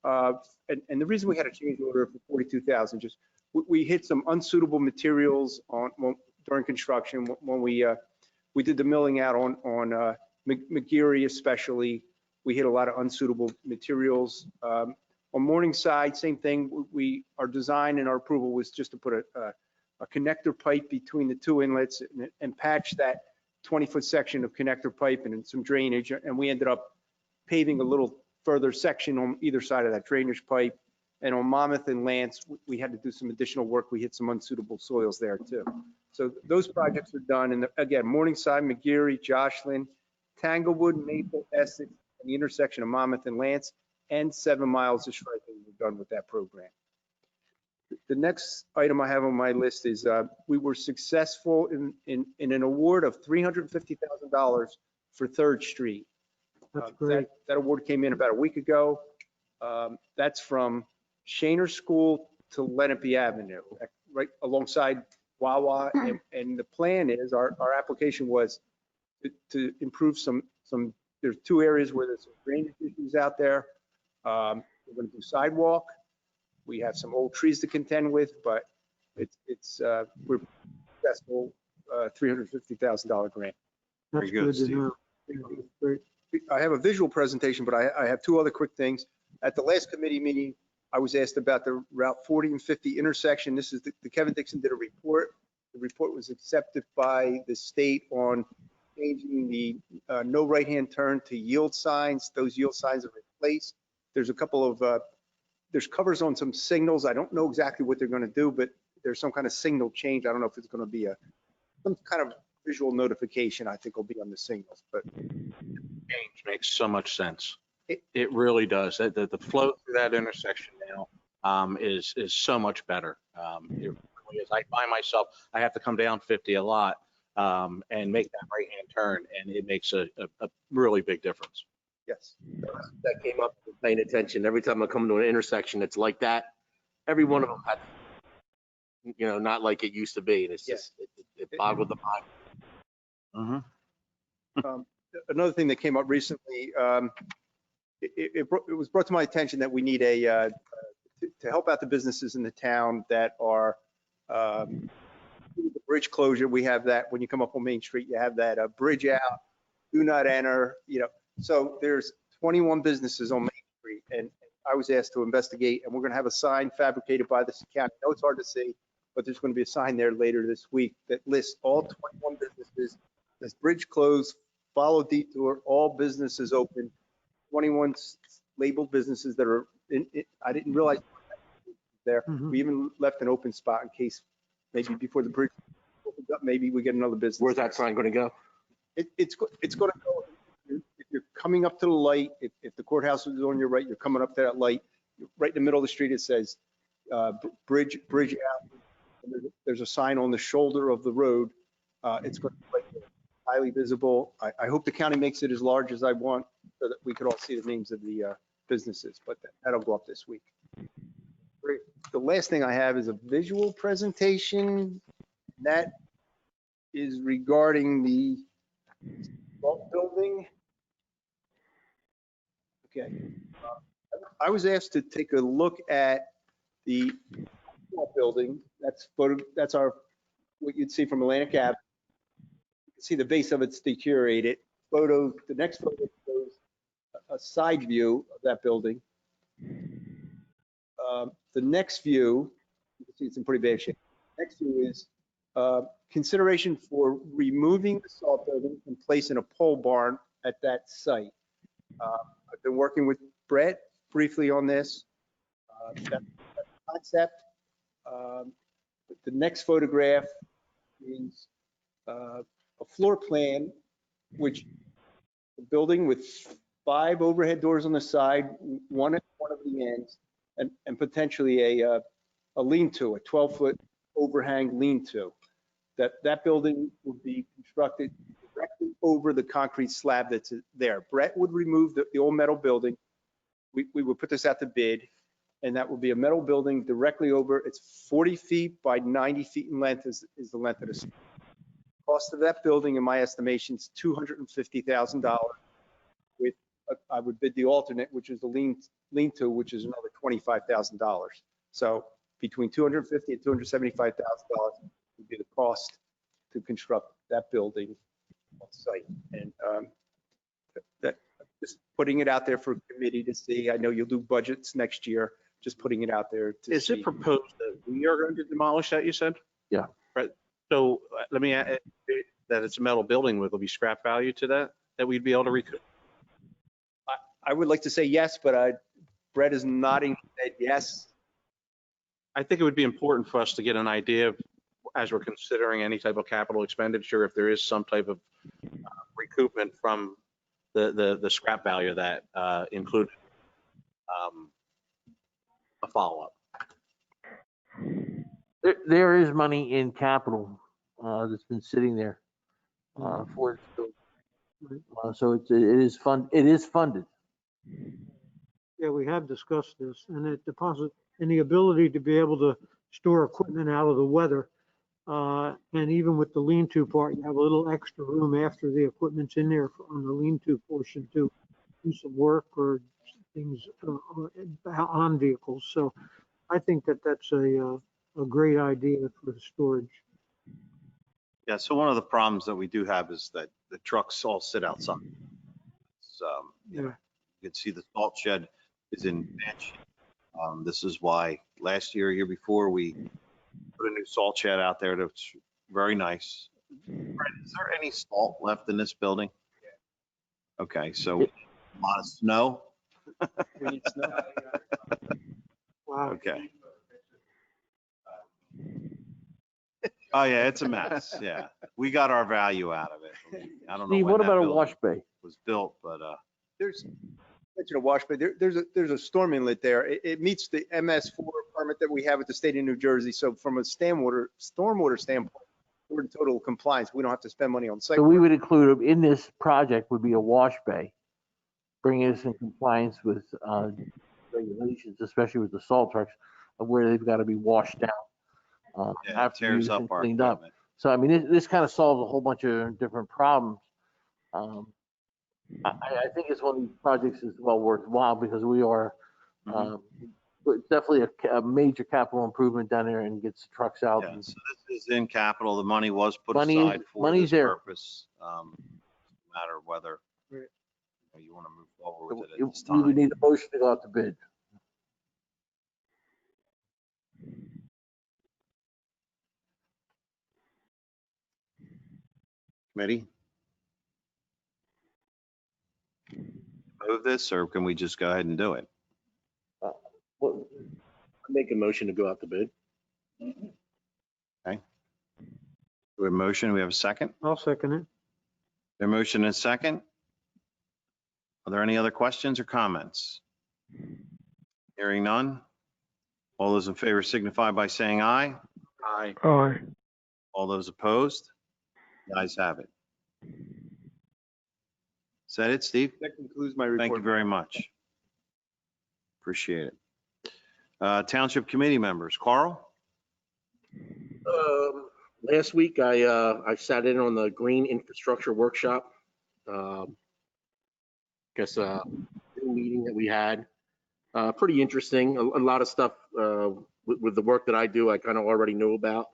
[SPEAKER 11] And the reason we had a change order for 42,000, just we hit some unsuitable materials during construction when we did the milling out on McGeary especially. We hit a lot of unsuitable materials. On Morningside, same thing. Our design and our approval was just to put a connector pipe between the two inlets and patch that 20-foot section of connector pipe and some drainage. And we ended up paving a little further section on either side of that drainage pipe. And on Monmouth and Lance, we had to do some additional work. We hit some unsuitable soils there too. So those projects are done. And again, Morningside, McGeary, Joshland, Tanglewood, Maple, Essex, and the intersection of Monmouth and Lance, and 7 miles of striping we're done with that program. The next item I have on my list is we were successful in an award of $350,000 for 3rd Street.
[SPEAKER 5] That's great.
[SPEAKER 11] That award came in about a week ago. That's from Shaner School to Lenape Avenue, right alongside Wawa. And the plan is, our application was to improve some, there's 2 areas where there's some drainage issues out there. We're going to do sidewalk. We have some old trees to contend with, but we're successful, $350,000 grant.
[SPEAKER 5] That's
[SPEAKER 3] Very good,
[SPEAKER 5] good to
[SPEAKER 3] Steve.
[SPEAKER 5] know. Great.
[SPEAKER 11] I have a visual presentation, but I have 2 other quick things. At the last committee meeting, I was asked about the Route 40 and 50 intersection. This is the Kevin Dixon did a report. The report was accepted by the state on changing the no right-hand turn to yield signs. Those yield signs are replaced. There's a couple of, there's covers on some signals. I don't know exactly what they're going to do, but there's some kind of signal change. I don't know if it's going to be some kind of visual notification, I think will be on the signals, but
[SPEAKER 6] Change makes so much sense. It really does. The flow through that intersection now is so much better. It really is. I find myself, I have to come down 50 a lot and make that right-hand turn, and it makes a really big difference.
[SPEAKER 11] yes.
[SPEAKER 7] That came up, paying attention. Every time I come to an intersection, it's like that. Every one of them had, not like it used to be. And it's just, it boggled the mind.
[SPEAKER 11] Another thing that came up recently, it was brought to my attention that we need to help out the businesses in the town that are the bridge closure. We have that when you come up on Main Street, you have that bridge out, do not enter, so there's 21 businesses on Main Street, and I was asked to investigate, and we're going to have a sign fabricated by the county. I know it's hard to see, but there's going to be a sign there later this week that lists all 21 businesses. This bridge closed, follow detour, all businesses open, 21 labeled businesses that are in it. I didn't realize there.
[SPEAKER 5] Mhm.
[SPEAKER 11] We even left an open spot in case maybe before the bridge opens up, maybe we get another business.
[SPEAKER 7] Where's that sign going to go?
[SPEAKER 11] It's going to go, if you're coming up to the light, if the courthouse is on your right, you're coming up to that light, right in the middle of the street, it says bridge out. And there's a sign on the shoulder of the road. It's going to be right there, highly visible. I hope the county makes it as large as I want so that we could all see the names of the businesses, but that'll go up this week. Great. The last thing I have is a visual presentation that is regarding the vault building. Okay. I was asked to take a look at the vault building. That's our, what you'd see from Atlantic Ave. You can see the base of it's deteriorated. The next photo shows a side view of that building. The next view, you can see it's in pretty bad shape. Next view is consideration for removing the salt building and placing a pole barn at that site. I've been working with Brett briefly on this. That's the concept. The next photograph is a floor plan, which the building with 5 overhead doors on the side, one at one of the ends, and potentially a lean-to, a 12-foot overhang lean-to. That building would be constructed directly over the concrete slab that's there. Brett would remove the old metal building. We would put this out to bid, and that would be a metal building directly over. It's 40 feet by 90 feet in length is the length of the street. Cost of that building, in my estimation, is $250,000. With, I would bid the alternate, which is the lean-to, which is another $25,000. So between $250,000 and $275,000 would be the cost to construct that building on site. And that, just putting it out there for committee to see. I know you'll do budgets next year. Just putting it out there to
[SPEAKER 6] Is
[SPEAKER 11] see.
[SPEAKER 6] it proposed that we are going to demolish that, you said?
[SPEAKER 8] Yeah.
[SPEAKER 6] Right. So let me add that it's a metal building. Will there be scrap value to that we'd be able to recoup?
[SPEAKER 11] I would like to say yes, but Brett is nodding that yes.
[SPEAKER 6] I think it would be important for us to get an idea of, as we're considering any type of capital expenditure, if there is some type of recoupment from the scrap value of that included a follow-up.
[SPEAKER 8] There is money in capital that's been sitting there for it. So it is funded.
[SPEAKER 5] Yeah, we have discussed this, and it deposit, and the ability to be able to store equipment out of the weather. And even with the lean-to part, you have a little extra room after the equipment's in there on the lean-to portion to do some work or things on vehicles. So I think that that's a great idea for the storage.
[SPEAKER 3] Yeah, so one of the problems that we do have is that the trucks all sit outside.
[SPEAKER 5] Yeah.
[SPEAKER 3] You can see the salt shed is in bad shape. This is why last year before, we put a new salt shed out there that's very nice. Brett, is there any salt left in this building? Okay, so a lot of snow?
[SPEAKER 11] We need snow.
[SPEAKER 5] Wow.
[SPEAKER 3] Okay. Oh, yeah, it's a mess. Yeah. We got our value out of it. I don't know
[SPEAKER 8] Steve,
[SPEAKER 3] when
[SPEAKER 8] what
[SPEAKER 3] that
[SPEAKER 8] about a
[SPEAKER 3] building
[SPEAKER 8] wash bay?
[SPEAKER 3] was built, but
[SPEAKER 11] There's, mention a wash bay. There's a storm inlet there. It meets the MS4 permit that we have with the state of New Jersey. So from a stormwater standpoint, we're in total compliance. We don't have to spend money on site.
[SPEAKER 8] So we would include in this project would be a wash bay, bringing us in compliance with regulations, especially with the salt trucks, of where they've got to be washed down
[SPEAKER 3] yeah, it
[SPEAKER 8] after
[SPEAKER 3] tears
[SPEAKER 8] use
[SPEAKER 3] up
[SPEAKER 8] and
[SPEAKER 3] our
[SPEAKER 8] cleaned up.
[SPEAKER 3] equipment.
[SPEAKER 8] So I mean, this kind of solves a whole bunch of different problems. I think it's one of these projects is well worthwhile because we are definitely a major capital improvement down there and gets the trucks out.
[SPEAKER 3] Yeah, so this is in capital. The money was put
[SPEAKER 8] Money is-
[SPEAKER 3] aside for
[SPEAKER 8] money's
[SPEAKER 3] this
[SPEAKER 8] there.
[SPEAKER 3] purpose. No matter whether you want to move forward with it at this
[SPEAKER 8] We would
[SPEAKER 3] time.
[SPEAKER 8] need a motion to go out to bid.
[SPEAKER 3] Committee? Move this, or can we just go ahead and do it?
[SPEAKER 7] Well, make a motion to go out to bid.
[SPEAKER 3] We have a motion. We have a second.
[SPEAKER 5] I'll second it.
[SPEAKER 3] A motion and a second. Are there any other questions or comments? Hearing none. All those in favor signify by saying aye.
[SPEAKER 6] Aye.
[SPEAKER 4] Aye.
[SPEAKER 3] All those opposed? The ayes have it. Is that it, Steve?
[SPEAKER 11] That concludes my report.
[SPEAKER 3] Thank you very much. Appreciate it. Township committee members, Carl?
[SPEAKER 7] Last week, I sat in on the green infrastructure workshop. Guess a meeting that we had. Pretty interesting. A lot of stuff with the work that I do, I kind of already know about.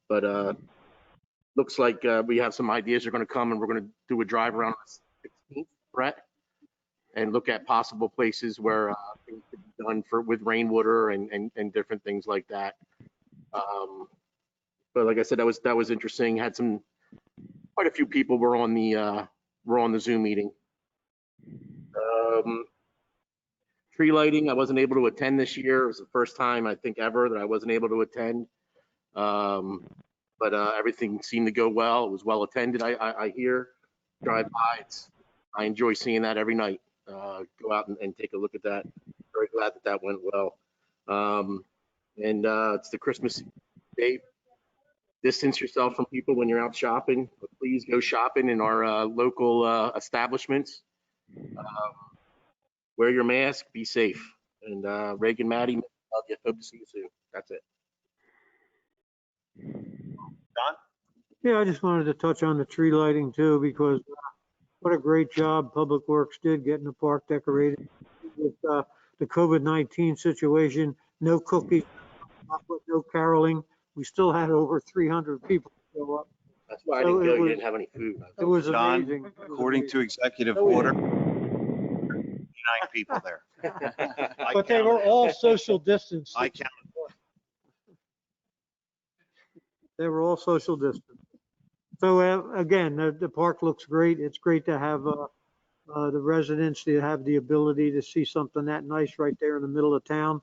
[SPEAKER 7] But looks like we have some ideas are going to come, and we're going to do a drive around the 16th, Brett, and look at possible places where things could be done with rainwater and different things like that. But like I said, that was interesting. Had quite a few people were on the Zoom meeting. Tree lighting, I wasn't able to attend this year. It was the first time I think ever that I wasn't able to attend. But everything seemed to go well. It was well attended. I hear, drive by. I enjoy seeing that every night. Go out and take a look at that. Very glad that went well. And it's the Christmas Day distance yourself from people when you're out shopping. But please go shopping in our local establishments. Wear your mask, be safe. And Reagan, Maddie, love you. Hope to see you soon. That's it.
[SPEAKER 5] Yeah, I just wanted to touch on the tree lighting too, because what a great job Public Works did getting the park decorated. With the COVID-19 situation, no cookies, no caroling. We still had over 300 people show up.
[SPEAKER 7] That's why I
[SPEAKER 5] So
[SPEAKER 7] didn't
[SPEAKER 5] it
[SPEAKER 7] go. You
[SPEAKER 5] was-
[SPEAKER 7] didn't have any food.
[SPEAKER 5] It was
[SPEAKER 3] John,
[SPEAKER 5] amazing. It was
[SPEAKER 3] According to
[SPEAKER 5] amazing.
[SPEAKER 3] executive order, 9 people there.
[SPEAKER 5] But they were all social distance.
[SPEAKER 3] I counted.
[SPEAKER 5] They were all social distance. So again, the park looks great. It's great to have the residents to have the ability to see something that nice right there in the middle of town.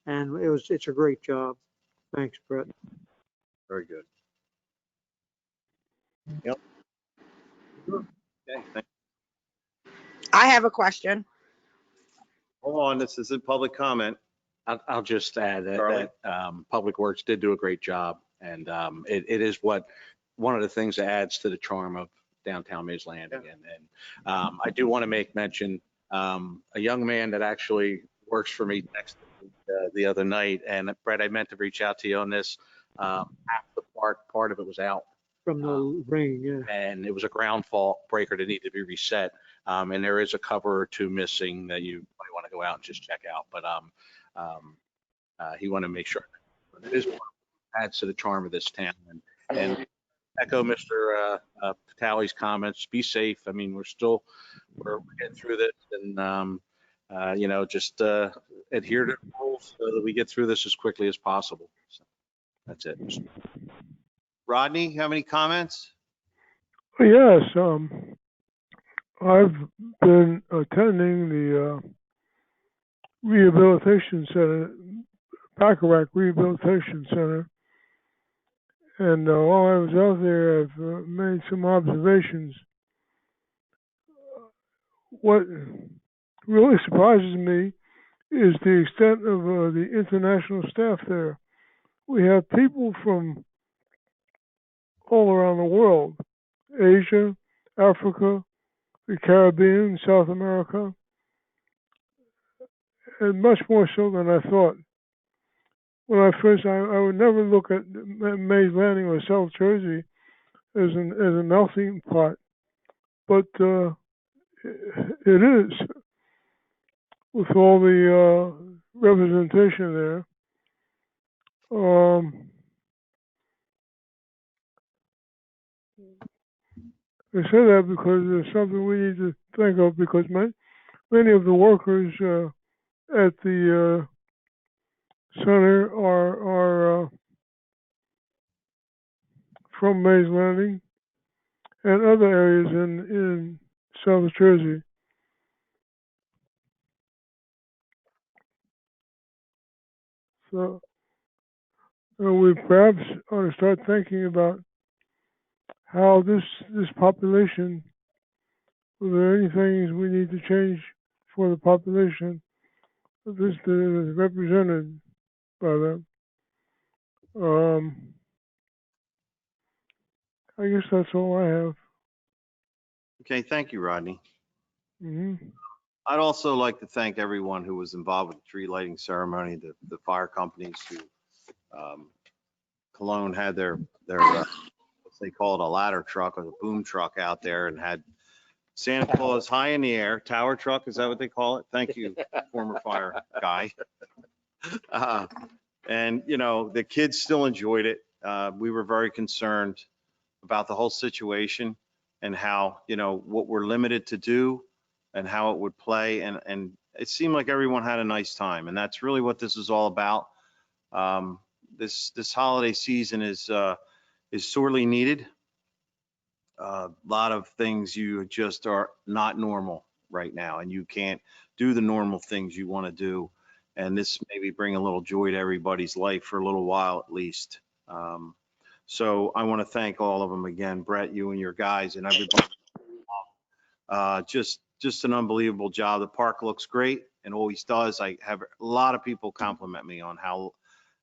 [SPEAKER 5] And it's a great job. Thanks, Brett.
[SPEAKER 3] Very good. Yep. Okay,
[SPEAKER 12] I have a question.
[SPEAKER 3] hold on, this is a public comment.
[SPEAKER 6] I'll just add
[SPEAKER 3] Charlie?
[SPEAKER 6] that Public Works did do a great job. And it is one of the things that adds to the charm of downtown Mays Landing. And I do want to make mention, a young man that actually works for me next to me, the other night. And Brett, I meant to reach out to you on this. Half the park, part of it was out.
[SPEAKER 5] From the rain, yeah.
[SPEAKER 6] And it was a ground fault breaker that needed to be reset. And there is a cover or two missing that you might want to go out and just check out. But he wanted to make sure. But it is adds to the charm of this town. And echo Mr. Patali's comments. Be safe. I mean, we're getting through this, and just adhere to the rules so that we get through this as quickly as possible. So that's it.
[SPEAKER 3] Rodney, you have any comments?
[SPEAKER 4] Yes, I've been attending the rehabilitation center, Bacharach Rehabilitation Center. And while I was out there, I've made some observations. What really surprises me is the extent of the international staff there. We have people from all around the world, Asia, Africa, the Caribbean, South America, and much more so than I thought. When I would never look at Mays Landing or South Jersey as a melting pot, but it is, with all the representation there. I say that because there's something we need to think of, because many of the workers at the center are from Mays Landing and other areas in South Jersey. So we perhaps ought to start thinking about how this population, are there any things we need to change for the population that is represented by them? I guess that's all I have.
[SPEAKER 3] Okay, thank you, Rodney.
[SPEAKER 4] Mm-hmm.
[SPEAKER 3] I'd also like to thank everyone who was involved with the tree lighting ceremony, the fire companies who, Cologne had their they call it a ladder truck or the boom truck out there, and had Santa Claus high in the air, tower truck, is that what they call it? Thank you, former fire guy. And, the kids still enjoyed it. We were very concerned about the whole situation and how, what we're limited to do and how it would play. And it seemed like everyone had a nice time. And that's really what this is all about. This holiday season is sorely needed. A lot of things you just are not normal right now, and you can't do the normal things you want to do. And this maybe bring a little joy to everybody's life for a little while at least. So I want to thank all of them again, Brett, you and your guys and everybody. Just an unbelievable job. The park looks great and always does. I have a lot of people compliment me on how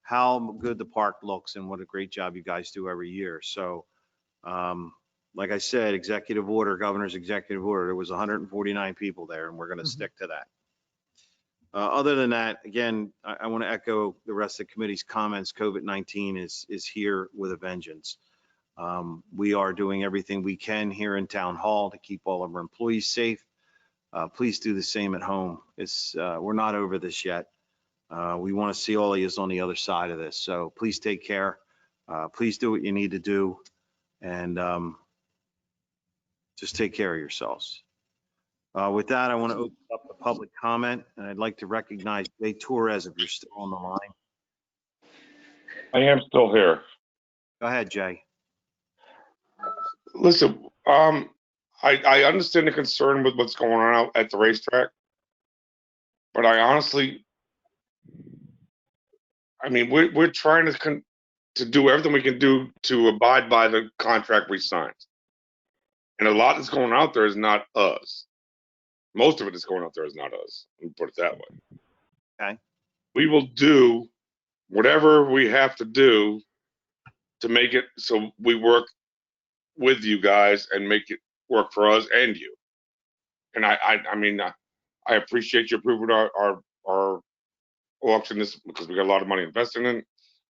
[SPEAKER 3] how good the park looks and what a great job you guys do every year. So, like I said, executive order, governor's executive order, there was 149 people there, and we're going to stick to that. Other than that, again, I want to echo the rest of the committee's comments. COVID-19 is here with a vengeance. We are doing everything we can here in town hall to keep all of our employees safe. Please do the same at home. We're not over this yet. We want to see all of you on the other side of this. So please take care. Please do what you need to do, and just take care of yourselves. With that, I want to open up the public comment, and I'd like to recognize Jay Torres if you're still on the line.
[SPEAKER 10] I am still here.
[SPEAKER 3] Go ahead, Jay.
[SPEAKER 10] Listen, I understand the concern with what's going on out at the racetrack, but I honestly, I mean, we're trying to do everything we can do to abide by the contract we signed, and a lot that's going out there is not us. Most of it that's going out there is not us. Let me put it that way.
[SPEAKER 3] Okay.
[SPEAKER 10] We will do whatever we have to do to make it so we work with you guys and make it work for us and you. And I mean, I appreciate you approving our auction this because we got a lot of money invested in it.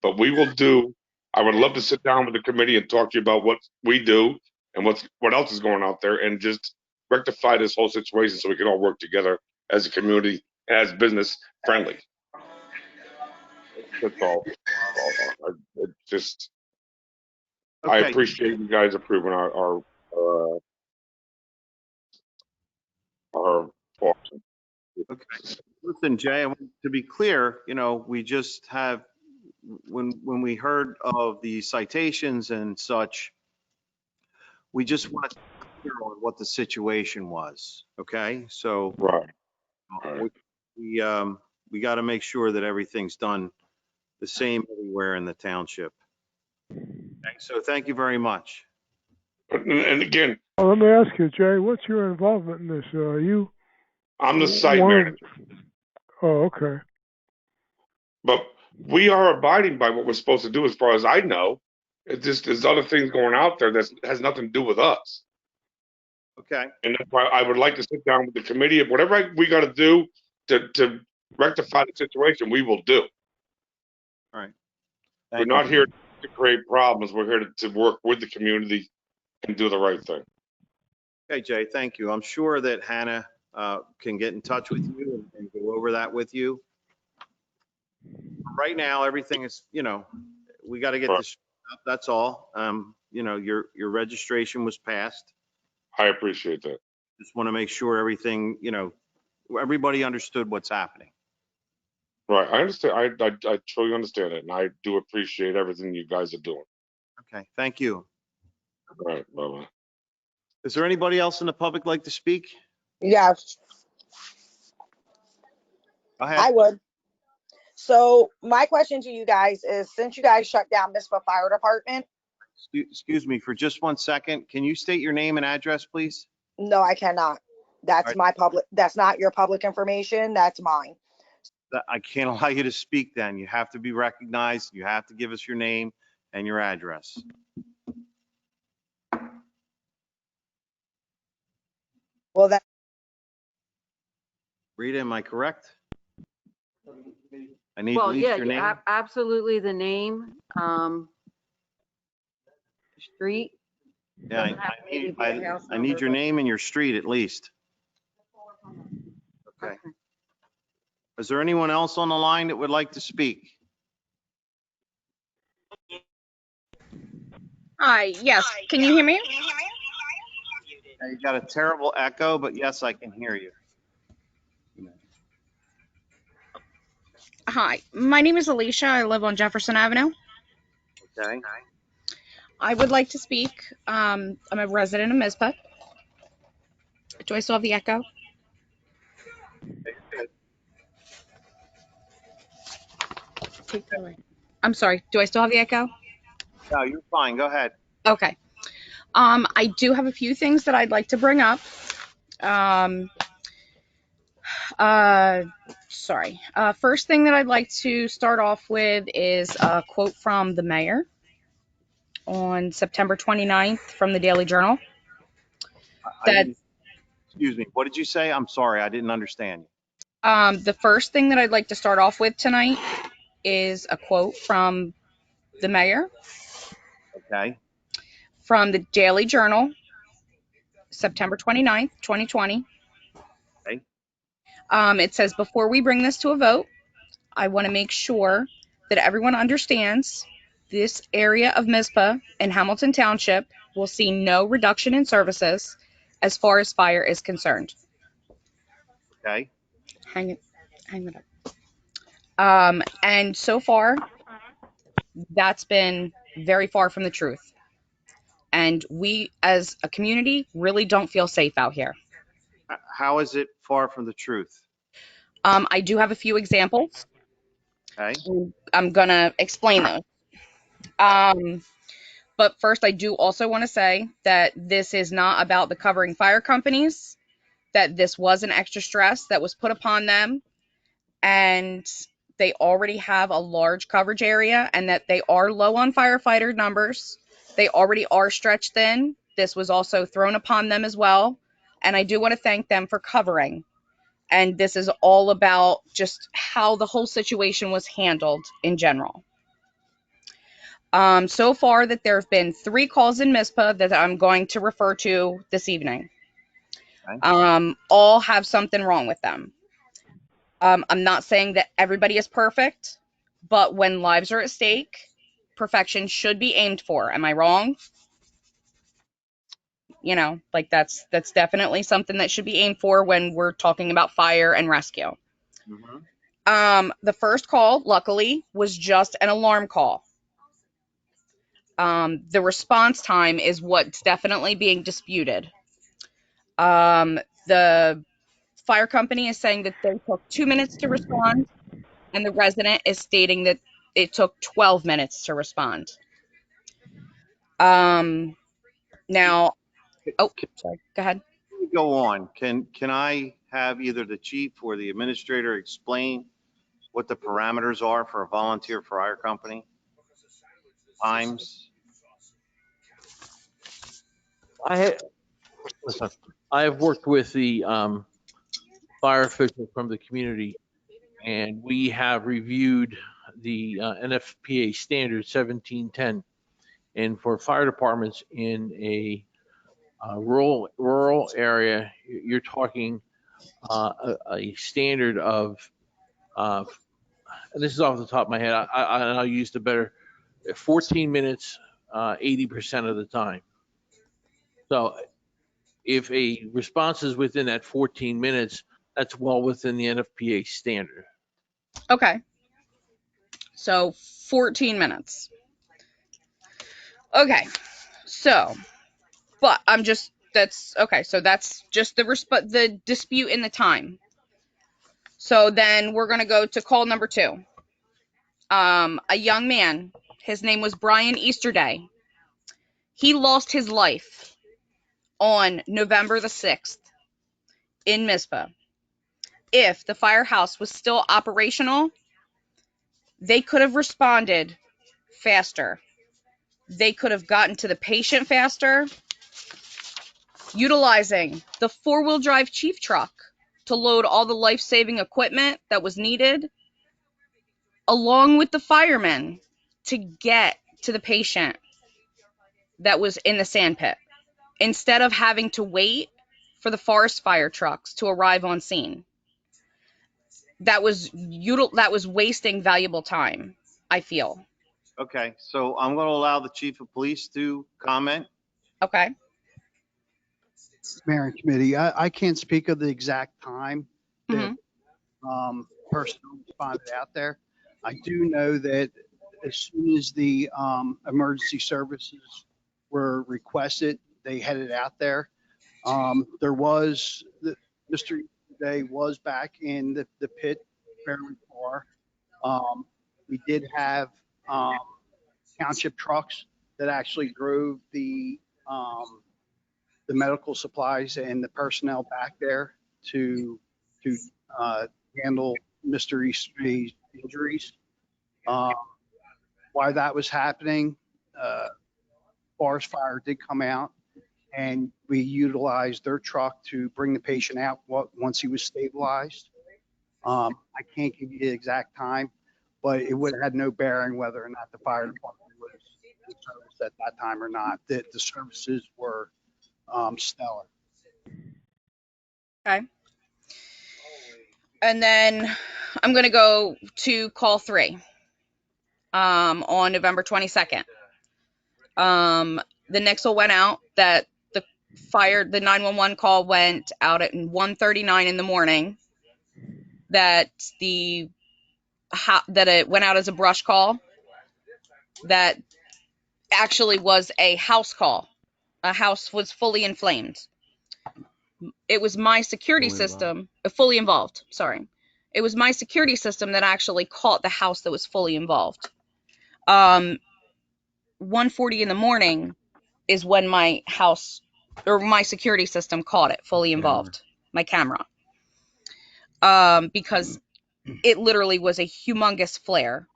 [SPEAKER 10] But we will do. I would love to sit down with the committee and talk to you about what we do and what else is going out there, and just rectify this whole situation so we can all work together as a community, as business friendly. That's all. I
[SPEAKER 3] Okay.
[SPEAKER 10] appreciate you guys approving our auction.
[SPEAKER 3] Okay. Listen, Jay, I want to be clear, we just have, when we heard of the citations and such, we just want to be clear on what the situation was. Okay. So
[SPEAKER 10] Right.
[SPEAKER 3] we got to make sure that everything's done the same everywhere in the township. Okay, so thank you very much.
[SPEAKER 10] And again,
[SPEAKER 4] Let me ask you, Jay, what's your involvement in this? Are you?
[SPEAKER 10] I'm the site manager,
[SPEAKER 4] Oh, okay.
[SPEAKER 10] but we are abiding by what we're supposed to do as far as I know. It's just there's other things going out there that has nothing to do with us.
[SPEAKER 3] Okay.
[SPEAKER 10] And that's why I would like to sit down with the committee. Of whatever we got to do to rectify the situation, we will do.
[SPEAKER 3] All right.
[SPEAKER 10] We're not here to create problems. We're here to work with the community and do the right thing.
[SPEAKER 3] Okay, Jay, thank you. I'm sure that Hannah can get in touch with you and go over that with you. Right now, everything is, we got to get this up. That's all. Your registration was passed.
[SPEAKER 10] I appreciate that.
[SPEAKER 3] Just want to make sure everything, everybody understood what's happening.
[SPEAKER 10] Right. I understand. I truly understand it. And I do appreciate everything you guys are doing.
[SPEAKER 3] Okay. Thank you.
[SPEAKER 10] All right. Bye-bye.
[SPEAKER 3] Is there anybody else in the public like to speak?
[SPEAKER 12] Yes,
[SPEAKER 3] Go ahead.
[SPEAKER 12] I would. So my question to you guys is, since you guys shut down Mispa Fire Department,
[SPEAKER 3] Excuse me for just 1 second. Can you state your name and address, please?
[SPEAKER 12] no, I cannot. That's
[SPEAKER 3] Right.
[SPEAKER 12] my public, that's not your public information, that's mine.
[SPEAKER 3] I can't allow you to speak then. You have to be recognized. You have to give us your name and your address.
[SPEAKER 12] Well, that,
[SPEAKER 3] Rita, am I correct? I need at
[SPEAKER 2] Well,
[SPEAKER 3] least
[SPEAKER 2] yeah,
[SPEAKER 3] your name.
[SPEAKER 2] absolutely the name, street.
[SPEAKER 3] Yeah,
[SPEAKER 2] Doesn't have to maybe be a house
[SPEAKER 3] I need
[SPEAKER 2] number,
[SPEAKER 3] your
[SPEAKER 2] but-
[SPEAKER 3] name and your street at least. Okay. Is there anyone else on the line that would like to speak?
[SPEAKER 13] Hi, yes. Can you hear me?
[SPEAKER 3] Yeah, you got a terrible echo, but yes, I can hear you.
[SPEAKER 13] Hi, my name is Alicia. I live on Jefferson Avenue.
[SPEAKER 3] Okay.
[SPEAKER 13] I would like to speak. I'm a resident of Mizpah. Do I still have the echo? Take that away. I'm sorry. Do I still have the echo?
[SPEAKER 3] No, you're fine. Go ahead.
[SPEAKER 13] Okay. I do have a few things that I'd like to bring up. Sorry. First thing that I'd like to start off with is a quote from the mayor on September 29th from the Daily Journal.
[SPEAKER 3] I
[SPEAKER 13] That
[SPEAKER 3] didn't, excuse me, what did you say? I'm sorry, I didn't understand you.
[SPEAKER 13] the first thing that I'd like to start off with tonight is a quote from the mayor
[SPEAKER 3] Okay,
[SPEAKER 13] from the Daily Journal, September 29th, 2020.
[SPEAKER 3] okay,
[SPEAKER 13] It says, before we bring this to a vote, I want to make sure that everyone understands this area of Mizpah and Hamilton Township will see no reduction in services as far as fire is concerned.
[SPEAKER 3] okay.
[SPEAKER 13] Hang it up. And so far, that's been very far from the truth. And we, as a community, really don't feel safe out here.
[SPEAKER 3] How is it far from the truth?
[SPEAKER 13] I do have a few examples.
[SPEAKER 3] Okay,
[SPEAKER 13] I'm gonna explain those. But first, I do also want to say that this is not about the covering fire companies, that this was an extra stress that was put upon them, and they already have a large coverage area, and that they are low on firefighter numbers. They already are stretched thin. This was also thrown upon them as well. And I do want to thank them for covering. And this is all about just how the whole situation was handled in general. So far that there have been 3 calls in Mizpah that I'm going to refer to this evening.
[SPEAKER 3] okay.
[SPEAKER 13] All have something wrong with them. I'm not saying that everybody is perfect, but when lives are at stake, perfection should be aimed for. Am I wrong? You know, like that's definitely something that should be aimed for when we're talking about fire and rescue. The first call, luckily, was just an alarm call. The response time is what's definitely being disputed. The fire company is saying that they took 2 minutes to respond, and the resident is stating that it took 12 minutes to respond. Now, oh, sorry, go ahead.
[SPEAKER 3] Go on. Can I have either the chief or the administrator explain what the parameters are for a volunteer fire company? Times?
[SPEAKER 8] Listen, I have worked with the fire officials from the community, and we have reviewed the NFPA standard 1710. And for fire departments in a rural area, you're talking a standard of, and this is off the top of my head, I'll use the better, 14 minutes, 80% of the time. So if a response is within that 14 minutes, that's well within the NFPA standard.
[SPEAKER 13] Okay. So 14 minutes. Okay. So, but I'm just, that's okay. So that's just the dispute in the time. So then we're going to go to call number 2. A young man, his name was Brian Easterday. He lost his life on November the 6th in Mizpah. If the firehouse was still operational, they could have responded faster. They could have gotten to the patient faster, utilizing the 4-wheel drive chief truck to load all the life-saving equipment that was needed, along with the firemen to get to the patient that was in the sand pit, instead of having to wait for the forest fire trucks to arrive on scene. That was wasting valuable time, I feel.
[SPEAKER 3] Okay, so I'm going to allow the chief of police to comment.
[SPEAKER 13] Okay.
[SPEAKER 14] Mayor and committee, I can't speak of the exact time that personnel responded out there. I do know that as soon as the emergency services were requested, they headed out there. There was, Mr. Day was back in the pit fairly far. We did have township trucks that actually drove the medical supplies and the personnel back there to handle Mr. Easterly's injuries. While that was happening, forest fire did come out, and we utilized their truck to bring the patient out once he was stabilized. I can't give you the exact time, but it would have had no bearing whether or not the fire department was in service at that time or not. The services were stellar.
[SPEAKER 13] Okay. And then I'm going to go to call 3 on November 22nd. The Nixle went out that the 911 call went out at 1:39 in the morning, that that it went out as a brush call, that actually was a house call. A house was fully inflamed. It was my security system, fully involved, sorry. It was my security system that actually caught the house that was fully involved. 1:40 in the morning is when my house or my security system caught it fully involved, my camera. Because it literally was a humongous flare.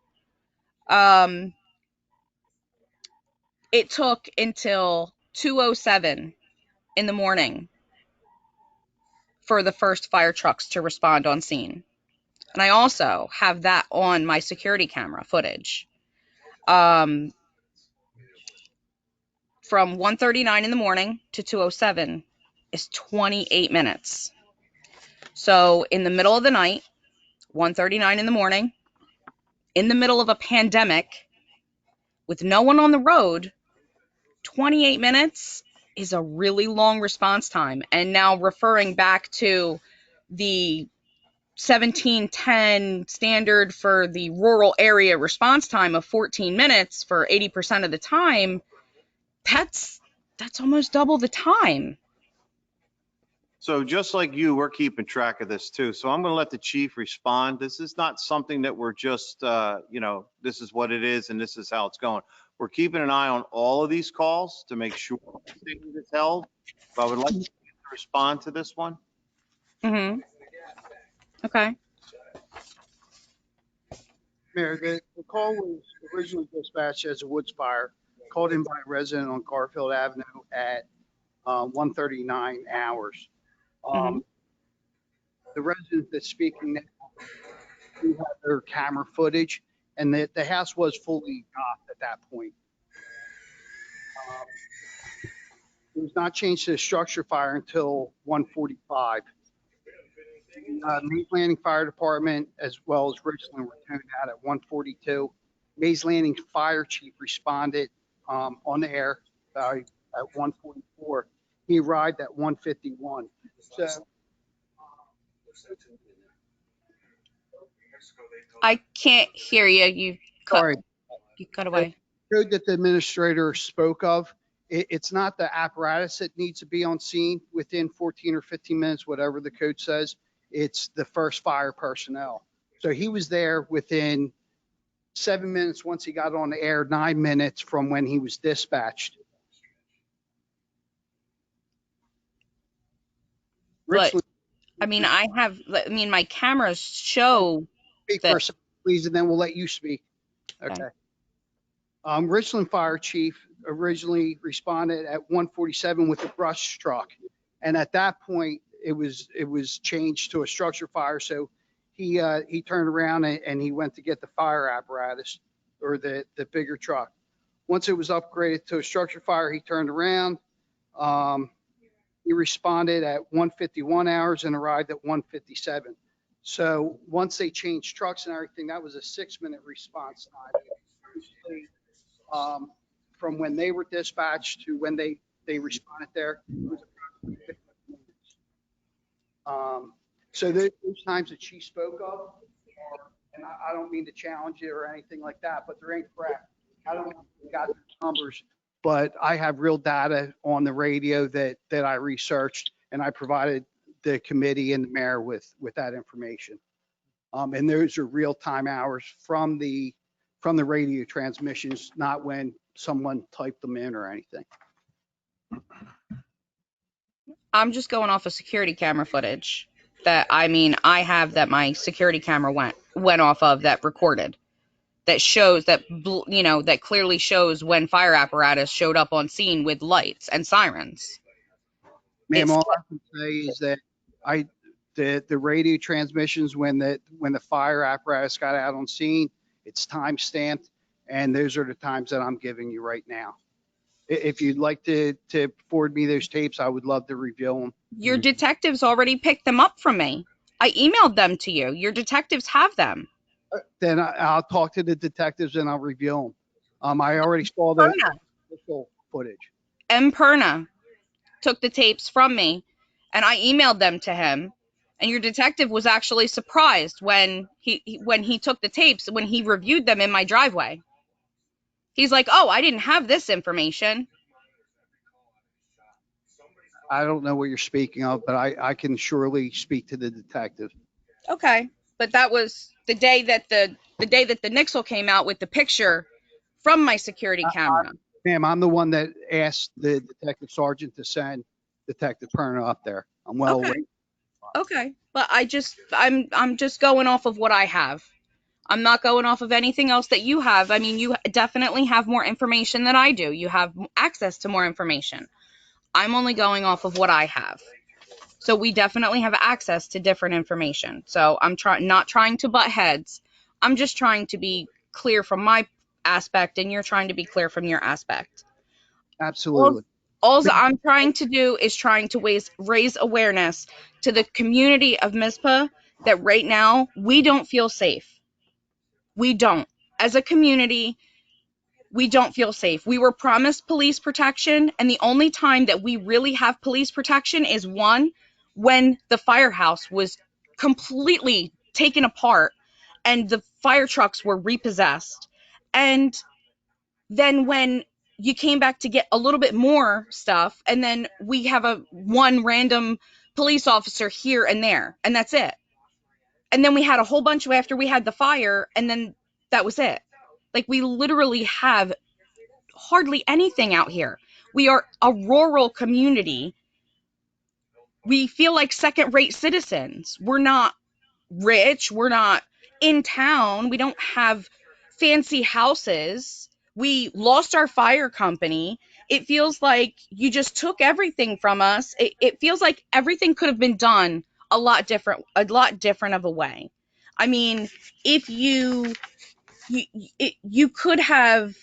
[SPEAKER 13] It took until 2:07 in the morning for the first fire trucks to respond on scene. And I also have that on my security camera footage. From 1:39 in the morning to 2:07 is 28 minutes. So in the middle of the night, 1:39 in the morning, in the middle of a pandemic, with no one on the road, 28 minutes is a really long response time. And now referring back to the 1710 standard for the rural area response time of 14 minutes for 80% of the time, that's almost double the time.
[SPEAKER 3] So just like you, we're keeping track of this too. So I'm going to let the chief respond. This is not something that we're just, this is what it is and this is how it's going. We're keeping an eye on all of these calls to make sure everything is held. But I would like to respond to this one.
[SPEAKER 13] Mm-hmm. Okay.
[SPEAKER 14] Mayor, the call was originally dispatched as a woods fire, called in by a resident on Garfield Avenue at 1:39 hours. The resident that's speaking now, we have their camera footage, and the house was fully goth at that point. It was not changed to a structure fire until 1:45. Mays Landing Fire Department, as well as Richland, were tuned out at 1:42. Mays Landing Fire Chief responded on the air at 1:44. He arrived at 1:51. So
[SPEAKER 13] I can't hear you. You cut away.
[SPEAKER 14] The code that the administrator spoke of, it's not the apparatus that needs to be on scene within 14 or 15 minutes, whatever the code says. It's the first fire personnel. So he was there within 7 minutes once he got on the air, 9 minutes from when he was dispatched.
[SPEAKER 13] But, my cameras show.
[SPEAKER 14] Speak for a second, please, and then we'll let you speak. Okay. Richland Fire Chief originally responded at 1:47 with a brush truck. And at that point, it was changed to a structure fire. So he turned around and he went to get the fire apparatus or the bigger truck. Once it was upgraded to a structure fire, he turned around. He responded at 1:51 hours and arrived at 1:57. So once they changed trucks and everything, that was a 6-minute response time. From when they were dispatched to when they responded there, it was approximately 15 minutes. So those times that she spoke of, and I don't mean to challenge it or anything like that, but they're incorrect. I don't know if we got the numbers, but I have real data on the radio that I researched, and I provided the committee and the mayor with that information. And those are real-time hours from the radio transmissions, not when someone typed them in or anything.
[SPEAKER 13] I'm just going off of security camera footage. that, I mean, I have that my security camera went off of that recorded, that shows that, that clearly shows when fire apparatus showed up on scene with lights and sirens.
[SPEAKER 14] Ma'am,
[SPEAKER 13] It's,
[SPEAKER 14] all I can say is that the radio transmissions when the fire apparatus got out on scene, it's time stamped, and those are the times that I'm giving you right now. If you'd like to forward me those tapes, I would love to review them.
[SPEAKER 13] your detectives already picked them up from me. I emailed them to you. Your detectives have them.
[SPEAKER 14] Then I'll talk to the detectives and I'll review them. I already saw the initial footage.
[SPEAKER 13] M. Perna took the tapes from me, and I emailed them to him. And your detective was actually surprised when he took the tapes, when he reviewed them in my driveway. He's like, "Oh, I didn't have this information."
[SPEAKER 14] I don't know what you're speaking of, but I can surely speak to the detective.
[SPEAKER 13] Okay, but that was the day that the Nixle came out with the picture from my security camera.
[SPEAKER 14] Ma'am, I'm the one that asked the detective sergeant to send Detective Perna up there. I'm well aware.
[SPEAKER 13] Okay, but I'm just going off of what I have. I'm not going off of anything else that you have. I mean, you definitely have more information than I do. You have access to more information. I'm only going off of what I have. So we definitely have access to different information. So I'm not trying to butt heads. I'm just trying to be clear from my aspect, and you're trying to be clear from your aspect.
[SPEAKER 14] Absolutely.
[SPEAKER 13] All I'm trying to do is trying to raise awareness to the community of Mizpah that right now we don't feel safe. We don't. As a community, we don't feel safe. We were promised police protection, and the only time that we really have police protection is one, when the firehouse was completely taken apart and the fire trucks were repossessed. And then when you came back to get a little bit more stuff, and then we have one random police officer here and there, and that's it. And then we had a whole bunch after we had the fire, and then that was it. Like, we literally have hardly anything out here. We are a rural community. We feel like second-rate citizens. We're not rich. We're not in town. We don't have fancy houses. We lost our fire company. It feels like you just took everything from us. It feels like everything could have been done a lot different of a way. I mean, if you could have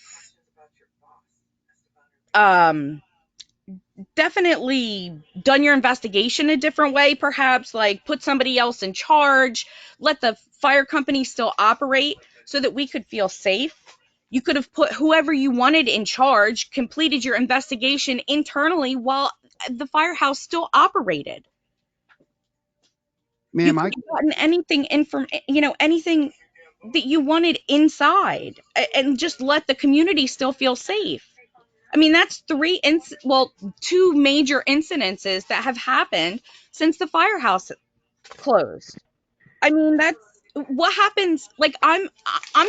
[SPEAKER 13] definitely done your investigation a different way, perhaps, like put somebody else in charge, let the fire company still operate so that we could feel safe. You could have put whoever you wanted in charge, completed your investigation internally while the firehouse still operated. You
[SPEAKER 14] Ma'am,
[SPEAKER 13] could have gotten anything anything that you wanted inside, and just let the community still feel safe. I mean, that's two major incidences that have happened since the firehouse closed. I mean, that's what happens. Like, I'm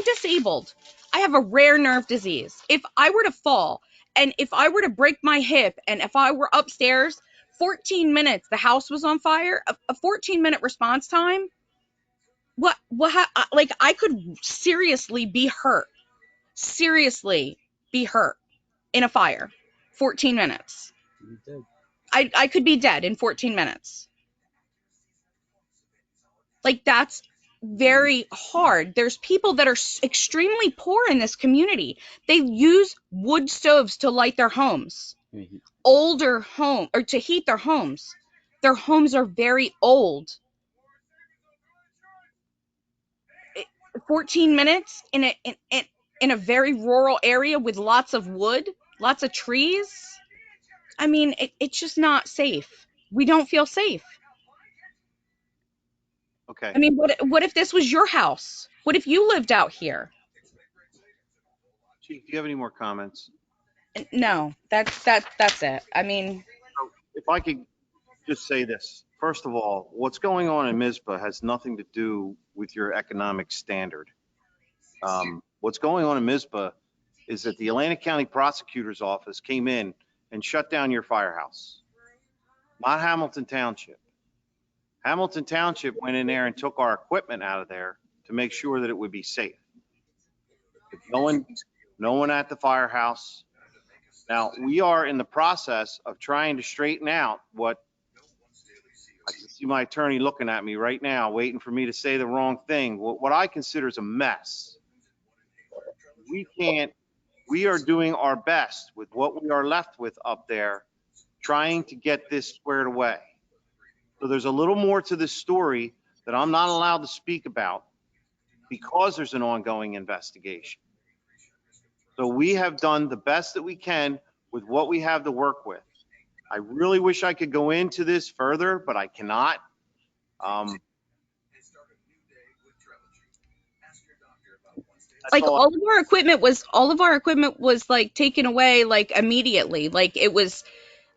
[SPEAKER 13] disabled. I have a rare nerve disease. If I were to fall, and if I were to break my hip, and if I were upstairs, 14 minutes, the house was on fire, a 14-minute response time. Like, I could seriously be hurt. Seriously be hurt in a fire. 14 minutes. I could be dead in 14 minutes. Like, that's very hard. There's people that are extremely poor in this community. They use wood stoves to light their homes. Older home, or to heat their homes. Their homes are very old. 14 minutes in a very rural area with lots of wood, lots of trees. I mean, it's just not safe. We don't feel safe.
[SPEAKER 3] Okay.
[SPEAKER 13] I mean, what if this was your house? What if you lived out here?
[SPEAKER 3] Chief, do you have any more comments?
[SPEAKER 13] No, that's it. I mean,
[SPEAKER 3] If I could just say this. First of all, what's going on in Mizpah has nothing to do with your economic standard. What's going on in Mizpah is that the Atlantic County Prosecutor's Office came in and shut down your firehouse. Not Hamilton Township. Hamilton Township went in there and took our equipment out of there to make sure that it would be safe. No one at the firehouse. Now, we are in the process of trying to straighten out what, I can see my attorney looking at me right now, waiting for me to say the wrong thing. What I consider is a mess. We are doing our best with what we are left with up there, trying to get this squared away. So there's a little more to this story that I'm not allowed to speak about because there's an ongoing investigation. So we have done the best that we can with what we have to work with. I really wish I could go into this further, but I cannot.
[SPEAKER 13] Like
[SPEAKER 3] all
[SPEAKER 13] all of our equipment was like taken away like immediately. Like it was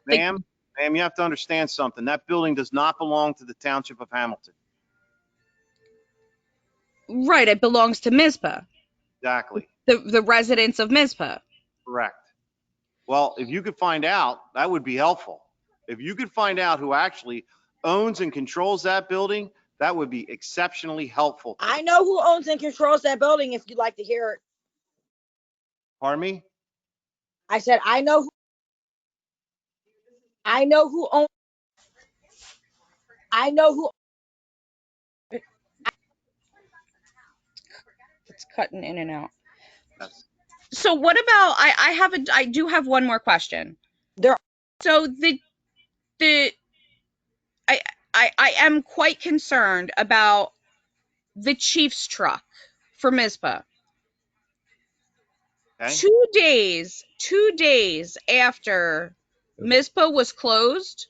[SPEAKER 13] like,
[SPEAKER 3] Ma'am, you have to understand something. That building does not belong to the Township of Hamilton.
[SPEAKER 13] right, it belongs to MISPA,
[SPEAKER 3] Exactly.
[SPEAKER 13] the residents of MISPA.
[SPEAKER 3] Correct. Well, if you could find out, that would be helpful. If you could find out who actually owns and controls that building, that would be exceptionally helpful.
[SPEAKER 12] I know who owns and controls that building if you'd like to hear it.
[SPEAKER 3] Pardon me?
[SPEAKER 12] I said, I know who owns. I know who.
[SPEAKER 13] It's cutting in and out.
[SPEAKER 3] Yes.
[SPEAKER 13] So what about, I do have one more question. So I am quite concerned about the chief's truck for MISPA.
[SPEAKER 3] Okay.
[SPEAKER 13] 2 days after MISPA was closed,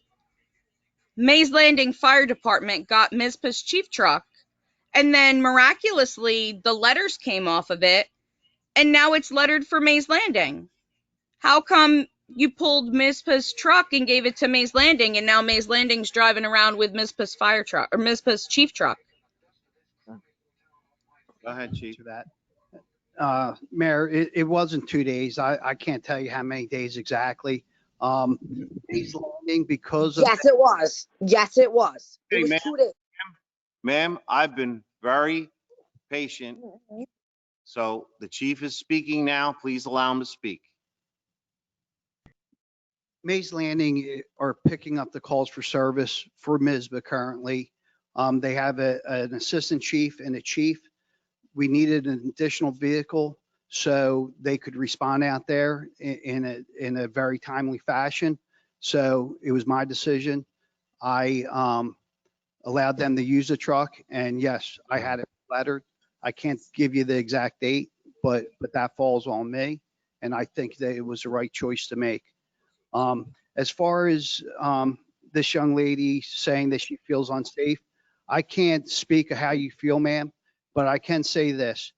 [SPEAKER 13] Mays Landing Fire Department got MISPA's chief truck, and then miraculously the letters came off of it, and now it's lettered for Mays Landing. How come you pulled MISPA's truck and gave it to Mays Landing, and now Mays Landing's driving around with MISPA's fire truck or MISPA's chief truck?
[SPEAKER 3] Go ahead, Chief.
[SPEAKER 14] To that. Mayor, it wasn't 2 days. I can't tell you how many days exactly. Mays Landing, because of.
[SPEAKER 12] Yes, it was. Yes, it was.
[SPEAKER 3] Hey,
[SPEAKER 12] It was
[SPEAKER 3] ma'am.
[SPEAKER 12] 2 days.
[SPEAKER 3] Ma'am, I've been very patient. So the chief is speaking now. Please allow him to speak.
[SPEAKER 14] Mays Landing are picking up the calls for service for MISBA currently. They have an assistant chief and a chief. We needed an additional vehicle so they could respond out there in a very timely fashion. So it was my decision. I allowed them to use the truck, and yes, I had it lettered. I can't give you the exact date, but that falls on me, and I think that it was the right choice to make. As far as this young lady saying that she feels unsafe, I can't speak of how you feel, ma'am, but I can say this.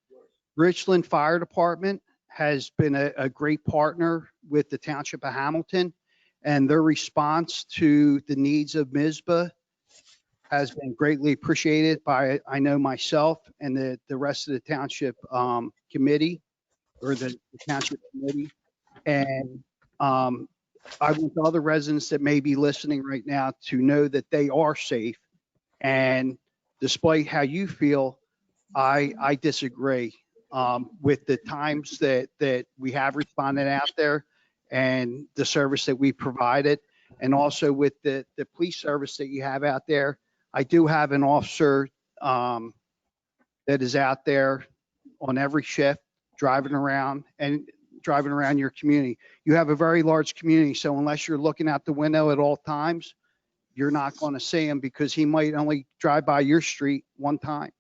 [SPEAKER 14] Richland Fire Department has been a great partner with the Township of Hamilton, and their response to the needs of MISBA has been greatly appreciated by, I know, myself and the rest of the Township committee or the Township committee. And I want the other residents that may be listening right now to know that they are safe. And despite how you feel, I disagree with the times that we have responded out there and the service that we provided, and also with the police service that you have out there. I do have an officer that is out there on every shift driving around your community. You have a very large community, so unless you're looking out the window at all times, you're not going to see him because he might only drive by your street one time.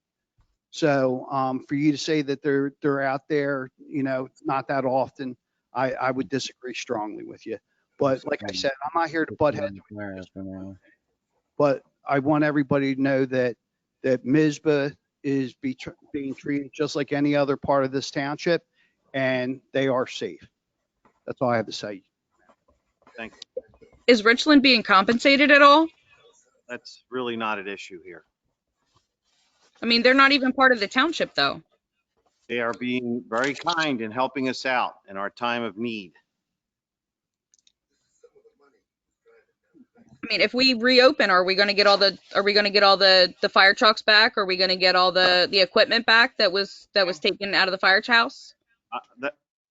[SPEAKER 14] So for you to say that they're out there, not that often, I would disagree strongly with you. But like I said, I'm not here to butt heads with you. But I want everybody to know that MISBA is being treated just like any other part of this township, and they are safe. That's all I have to say.
[SPEAKER 3] Thank you.
[SPEAKER 13] Is Richland being compensated at all?
[SPEAKER 3] That's really not an issue here.
[SPEAKER 13] I mean, they're not even part of the township, though.
[SPEAKER 3] They are being very kind in helping us out in our time of need.
[SPEAKER 13] mean, if we reopen, are we going to get all the fire trucks back? Are we going to get all the equipment back that was taken out of the fire house?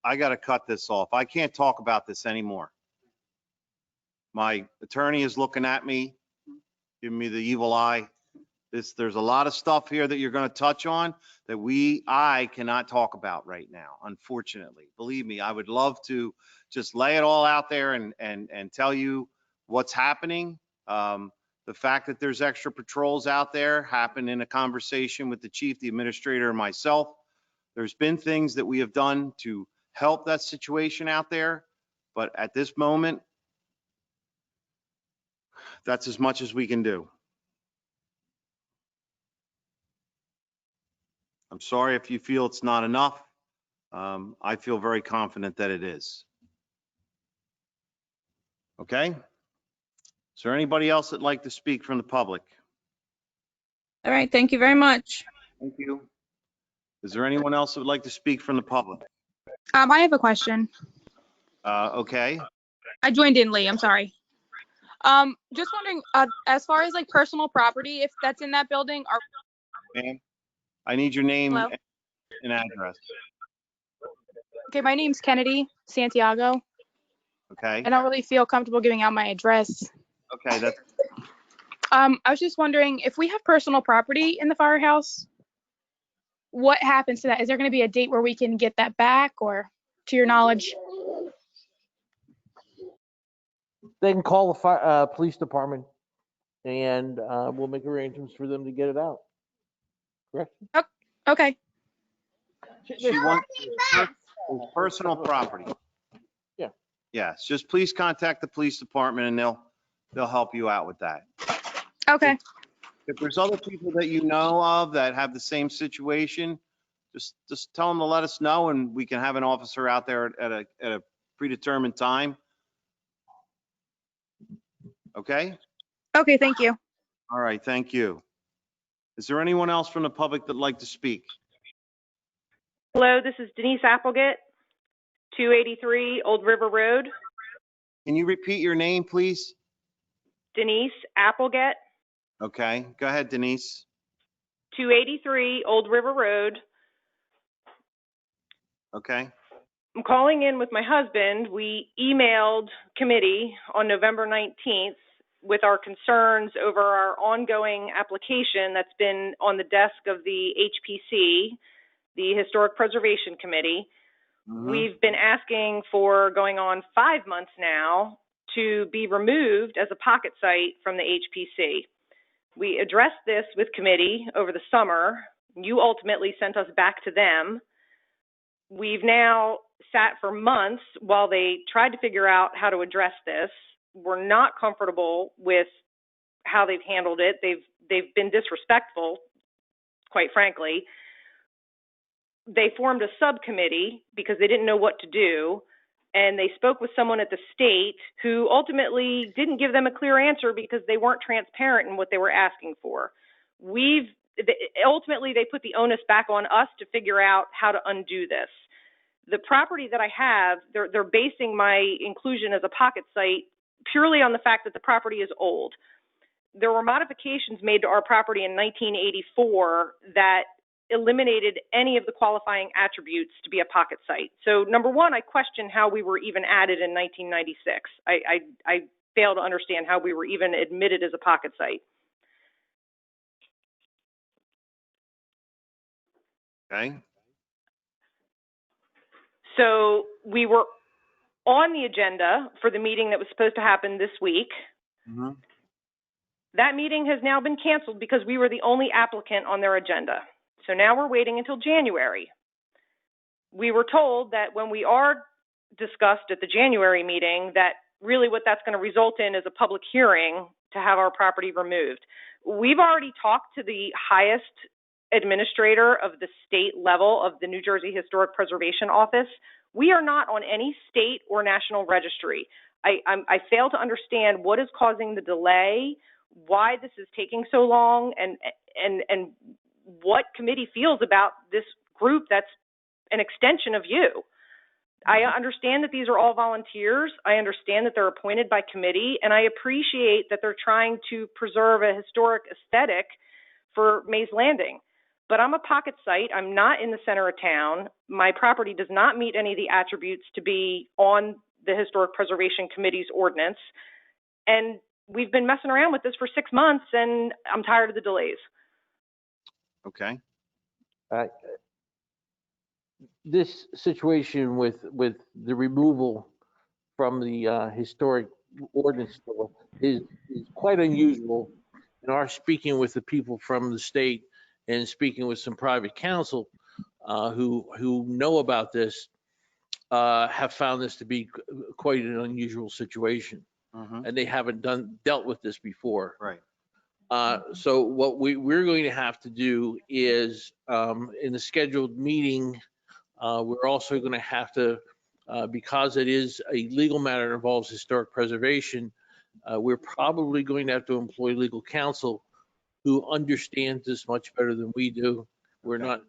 [SPEAKER 3] I got to cut this off. I can't talk about this anymore. My attorney is looking at me, giving me the evil eye. There's a lot of stuff here that you're going to touch on that I cannot talk about right now, unfortunately. Believe me, I would love to just lay it all out there and tell you what's happening. The fact that there's extra patrols out there happened in a conversation with the chief, the administrator, and myself. There's been things that we have done to help that situation out there, but at this moment, that's as much as we can do. I'm sorry if you feel it's not enough. I feel very confident that it is. Okay? Is there anybody else that'd like to speak from the public?
[SPEAKER 13] All right. Thank you very much.
[SPEAKER 3] Thank you. Is there anyone else that would like to speak from the public?
[SPEAKER 15] I have a question.
[SPEAKER 3] Okay.
[SPEAKER 15] I joined in late. I'm sorry. Just wondering, as far as like personal property, if that's in that building, are
[SPEAKER 3] Ma'am, I need your name
[SPEAKER 15] Hello?
[SPEAKER 3] and address.
[SPEAKER 15] okay. My name's Kennedy Santiago.
[SPEAKER 3] Okay.
[SPEAKER 15] I don't really feel comfortable giving out my address.
[SPEAKER 3] Okay. That's
[SPEAKER 15] I was just wondering if we have personal property in the firehouse, what happens to that? Is there going to be a date where we can get that back, or to your knowledge?
[SPEAKER 8] They can call the police department and we'll make arrangements for them to get it out. Correct?
[SPEAKER 15] Okay.
[SPEAKER 3] she wants personal property.
[SPEAKER 8] Yeah.
[SPEAKER 3] Yes. Just please contact the police department and they'll help you out with that.
[SPEAKER 15] Okay.
[SPEAKER 3] If there's other people that you know of that have the same situation, just tell them to let us know and we can have an officer out there at a predetermined time. Okay?
[SPEAKER 15] Okay. Thank you.
[SPEAKER 3] All right. Thank you. Is there anyone else from the public that'd like to speak?
[SPEAKER 16] Hello, this is Denise Applegate, 283 Old River Road.
[SPEAKER 3] Can you repeat your name, please?
[SPEAKER 16] Denise Applegate,
[SPEAKER 3] Okay. Go ahead, Denise.
[SPEAKER 16] 283 Old River Road.
[SPEAKER 3] Okay.
[SPEAKER 16] I'm calling in with my husband. We emailed committee on November 19th with our concerns over our ongoing application that's been on the desk of the HPC, the Historic Preservation Committee. We've been asking for going on 5 months now to be removed as a pocket site from the HPC. We addressed this with committee over the summer. You ultimately sent us back to them. We've now sat for months while they tried to figure out how to address this. We're not comfortable with how they've handled it. They've been disrespectful, quite frankly. They formed a subcommittee because they didn't know what to do, and they spoke with someone at the state who ultimately didn't give them a clear answer because they weren't transparent in what they were asking for. Ultimately, they put the onus back on us to figure out how to undo this. The property that I have, they're basing my inclusion as a pocket site purely on the fact that the property is old. There were modifications made to our property in 1984 that eliminated any of the qualifying attributes to be a pocket site. So number one, I question how we were even added in 1996. I fail to understand how we were even admitted as a pocket site.
[SPEAKER 3] Okay.
[SPEAKER 16] So we were on the agenda for the meeting that was supposed to happen this week. That meeting has now been canceled because we were the only applicant on their agenda. So now we're waiting until January. We were told that when we are discussed at the January meeting, that really what that's going to result in is a public hearing to have our property removed. We've already talked to the highest administrator of the state level of the New Jersey Historic Preservation Office. We are not on any state or national registry. I fail to understand what is causing the delay, why this is taking so long, and what committee feels about this group that's an extension of you. I understand that these are all volunteers. I understand that they're appointed by committee, and I appreciate that they're trying to preserve a historic aesthetic for Mays Landing. But I'm a pocket site. I'm not in the center of town. My property does not meet any of the attributes to be on the Historic Preservation Committee's ordinance. And we've been messing around with this for 6 months, and I'm tired of the delays.
[SPEAKER 3] Okay.
[SPEAKER 8] This situation with the removal from the historic ordinance is quite unusual. In our speaking with the people from the state and speaking with some private counsel who know about this, have found this to be quite an unusual situation, and they haven't dealt with this before.
[SPEAKER 3] Right.
[SPEAKER 8] So what we're going to have to do is, in the scheduled meeting, we're also going to have to, because it is a legal matter that involves historic preservation, we're probably going to have to employ legal counsel who understands this much better than we do. We're not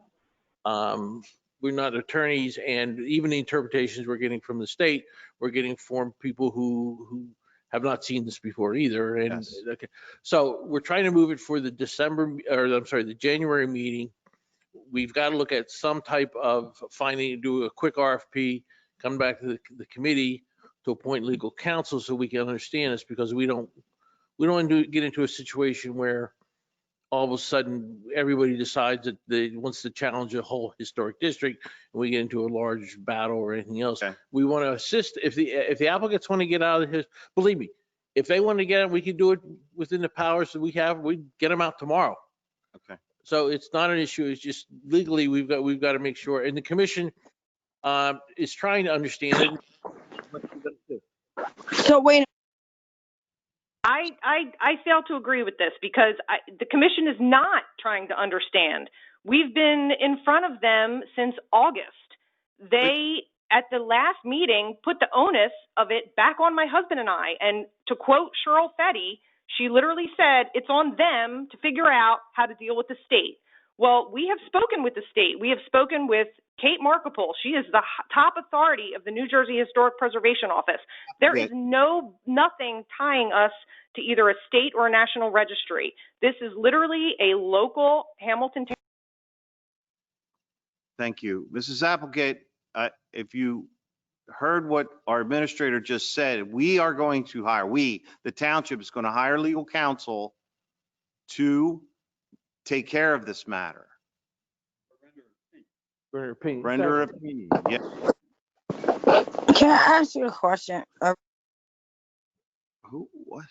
[SPEAKER 8] attorneys, and even the interpretations we're getting from the state, we're getting from people who have not seen this before either. And
[SPEAKER 3] Yes.
[SPEAKER 8] okay, so we're trying to move it for the the January meeting. We've got to look at some type of do a quick RFP, come back to the committee to appoint legal counsel so we can understand this, because we don't want to get into a situation where all of a sudden everybody decides that they wants to challenge a whole historic district and we get into a large battle or anything else.
[SPEAKER 3] Okay.
[SPEAKER 8] We want to assist if the applicants want to get out of his, believe me, if they want to get it, we can do it within the powers that we have. We get them out tomorrow.
[SPEAKER 3] Okay.
[SPEAKER 8] So it's not an issue. It's just legally we've got to make sure, and the commission is trying to understand it.
[SPEAKER 12] So wait,
[SPEAKER 16] I fail to agree with this because the commission is not trying to understand. We've been in front of them since August. They, at the last meeting, put the onus of it back on my husband and I. And to quote Cheryl Fetty, she literally said, it's on them to figure out how to deal with the state. Well, we have spoken with the state. We have spoken with Kate Markapole. She is the top authority of the New Jersey Historic Preservation Office. There is nothing tying us to either a state or a national registry. This is literally a local Hamilton.
[SPEAKER 3] Thank you. Mrs. Applegate, if you heard what our administrator just said, we are going to hire, the township is going to hire legal counsel to take care of this matter. Render opinion. Yeah.
[SPEAKER 12] can I ask you a question?
[SPEAKER 3] Who, what?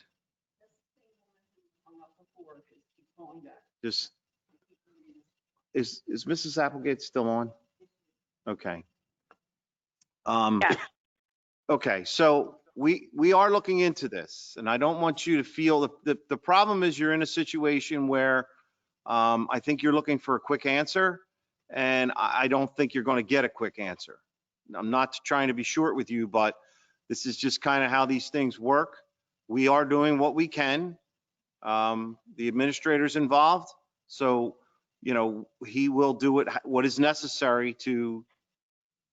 [SPEAKER 3] Just, is Mrs. Applegate still on? Okay. Okay, so we are looking into this, and I don't want you to feel the problem is you're in a situation where I think you're looking for a quick answer, and I don't think you're going to get a quick answer. I'm not trying to be short with you, but this is just kind of how these things work. We are doing what we can. The administrator's involved, so he will do what is necessary to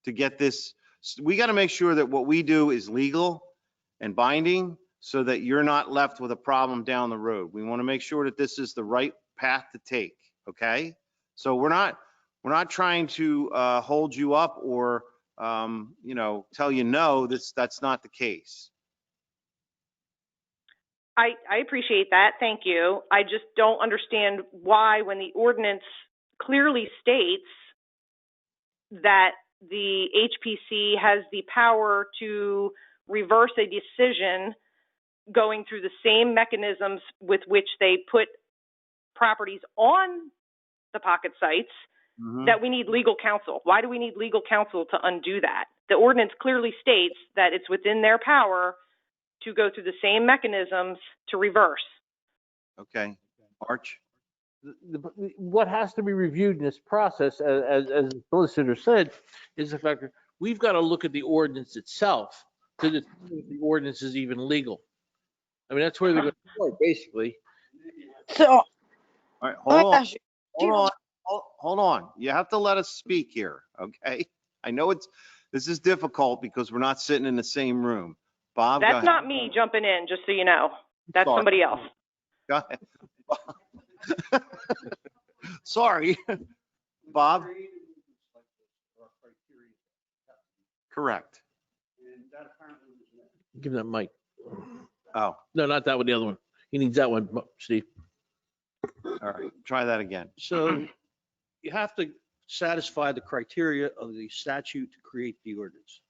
[SPEAKER 3] get this. We got to make sure that what we do is legal and binding so that you're not left with a problem down the road. We want to make sure that this is the right path to take. Okay. So we're not trying to hold you up or, tell you no, that's not the case.
[SPEAKER 16] I appreciate that. Thank you. I just don't understand why, when the ordinance clearly states that the HPC has the power to reverse a decision going through the same mechanisms with which they put properties on the pocket sites, that we need legal counsel. Why do we need legal counsel to undo that? The ordinance clearly states that it's within their power to go through the same mechanisms to reverse.
[SPEAKER 3] Okay. Arch?
[SPEAKER 8] What has to be reviewed in this process, as the solicitor said, is the fact that we've got to look at the ordinance itself to determine if the ordinance is even legal. I mean, that's where they're going to start, basically.
[SPEAKER 12] So,
[SPEAKER 3] all right, hold on. You have to let us speak here, okay? I know This is difficult because we're not sitting in the same room. Bob, go
[SPEAKER 16] That's
[SPEAKER 3] ahead.
[SPEAKER 16] not me jumping in, just so you know. That's
[SPEAKER 3] Sorry.
[SPEAKER 16] somebody else.
[SPEAKER 3] Go ahead. Sorry. Bob? Correct.
[SPEAKER 8] Give that mic.
[SPEAKER 3] Oh,
[SPEAKER 8] No, not that one, the other one. He needs that one, Steve.
[SPEAKER 3] all right. Try that again.
[SPEAKER 17] So you have to satisfy the criteria of the statute to create the ordinance.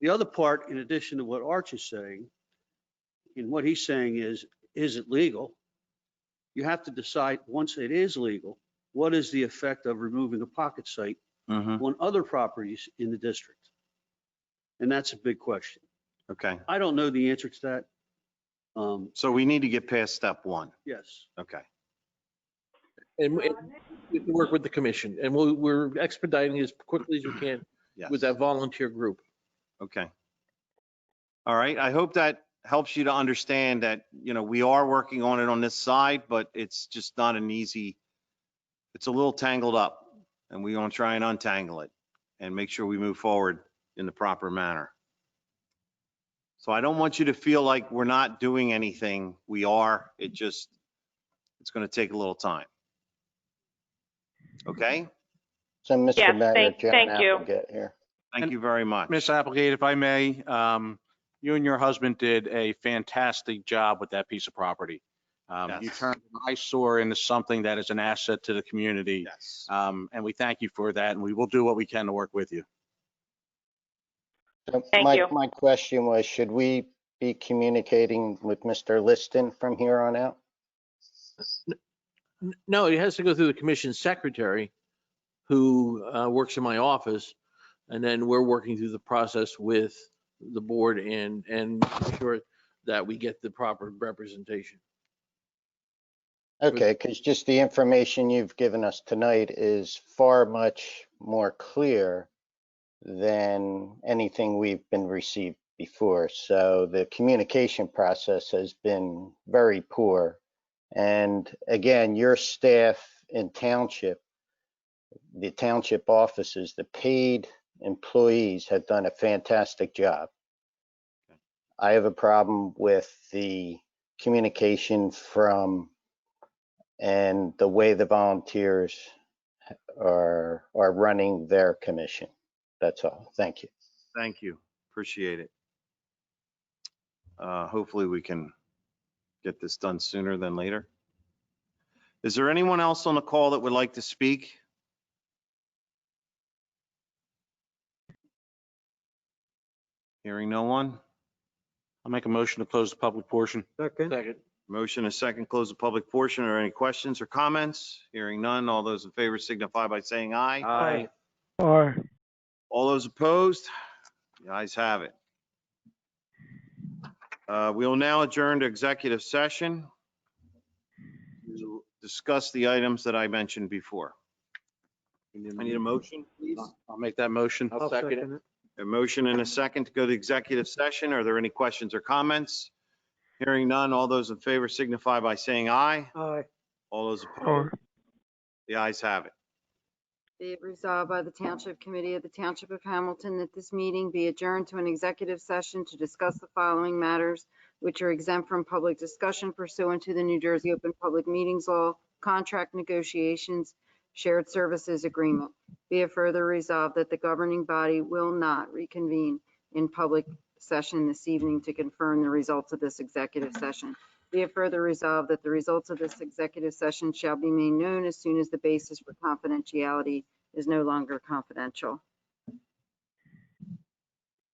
[SPEAKER 17] The other part, in addition to what Arch is saying, and what he's saying is it legal? You have to decide, once it is legal, what is the effect of removing a pocket site
[SPEAKER 3] Mm-hmm.
[SPEAKER 17] on other properties in the district? And that's a big question.
[SPEAKER 3] Okay.
[SPEAKER 17] I don't know the answer to that.
[SPEAKER 3] So we need to get past step one.
[SPEAKER 17] Yes.
[SPEAKER 3] Okay.
[SPEAKER 8] And we can work with the commission, and we're expediting as quickly as we can
[SPEAKER 3] Yes.
[SPEAKER 8] with that volunteer group.
[SPEAKER 3] Okay. All right. I hope that helps you to understand that, we are working on it on this side, but it's just not an easy, it's a little tangled up, and we want to try and untangle it and make sure we move forward in the proper manner. So I don't want you to feel like we're not doing anything. We are. It's going to take a little time. Okay?
[SPEAKER 18] So, Mr.
[SPEAKER 16] Yes,
[SPEAKER 18] Mayor, John
[SPEAKER 16] thank you.
[SPEAKER 18] Applegate here.
[SPEAKER 3] Thank you very much.
[SPEAKER 6] Ms. Applegate, if I may, you and your husband did a fantastic job with that piece of property. You
[SPEAKER 3] Yes.
[SPEAKER 6] turned an eyesore into something that is an asset to the community.
[SPEAKER 3] Yes.
[SPEAKER 6] And we thank you for that, and we will do what we can to work with you.
[SPEAKER 18] So
[SPEAKER 16] Thank you.
[SPEAKER 18] my question was, should we be communicating with Mr. Liston from here on out?
[SPEAKER 8] No, it has to go through the commission secretary, who works in my office, and then we're working through the process with the board and make sure that we get the proper representation.
[SPEAKER 18] Okay, because just the information you've given us tonight is far much more clear than anything we've been received before. So the communication process has been very poor. And again, your staff in Township, the Township offices, the paid employees have done a fantastic job. I have a problem with the communication from and the way the volunteers are running their commission. That's all. Thank you.
[SPEAKER 3] Thank you. Appreciate it. Hopefully we can get this done sooner than later. Is there anyone else on the call that would like to speak? Hearing no one?
[SPEAKER 6] I'll make a motion to close the public portion.
[SPEAKER 5] Second.
[SPEAKER 3] Motion and second, close the public portion. Are there any questions or comments? Hearing none. All those in favor signify by saying aye.
[SPEAKER 5] Aye.
[SPEAKER 4] Aye.
[SPEAKER 3] All those opposed? The ayes have it. We will now adjourn to executive session to discuss the items that I mentioned before. I need a motion, please.
[SPEAKER 6] I'll make that motion.
[SPEAKER 5] I'll second it.
[SPEAKER 3] A motion and a second to go to executive session. Are there any questions or comments? Hearing none. All those in favor signify by saying aye.
[SPEAKER 5] Aye.
[SPEAKER 3] All those opposed?
[SPEAKER 4] Aye.
[SPEAKER 3] The ayes have it.
[SPEAKER 2] Be it resolved by the Township Committee of the Township of Hamilton that this meeting be adjourned to an executive session to discuss the following matters, which are exempt from public discussion pursuant to the New Jersey Open Public Meetings Law, contract negotiations, shared services agreement. Be it further resolved that the governing body will not reconvene in public session this evening to confirm the results of this executive session. Be it further resolved that the results of this executive session shall be made known as soon as the basis for confidentiality is no longer confidential.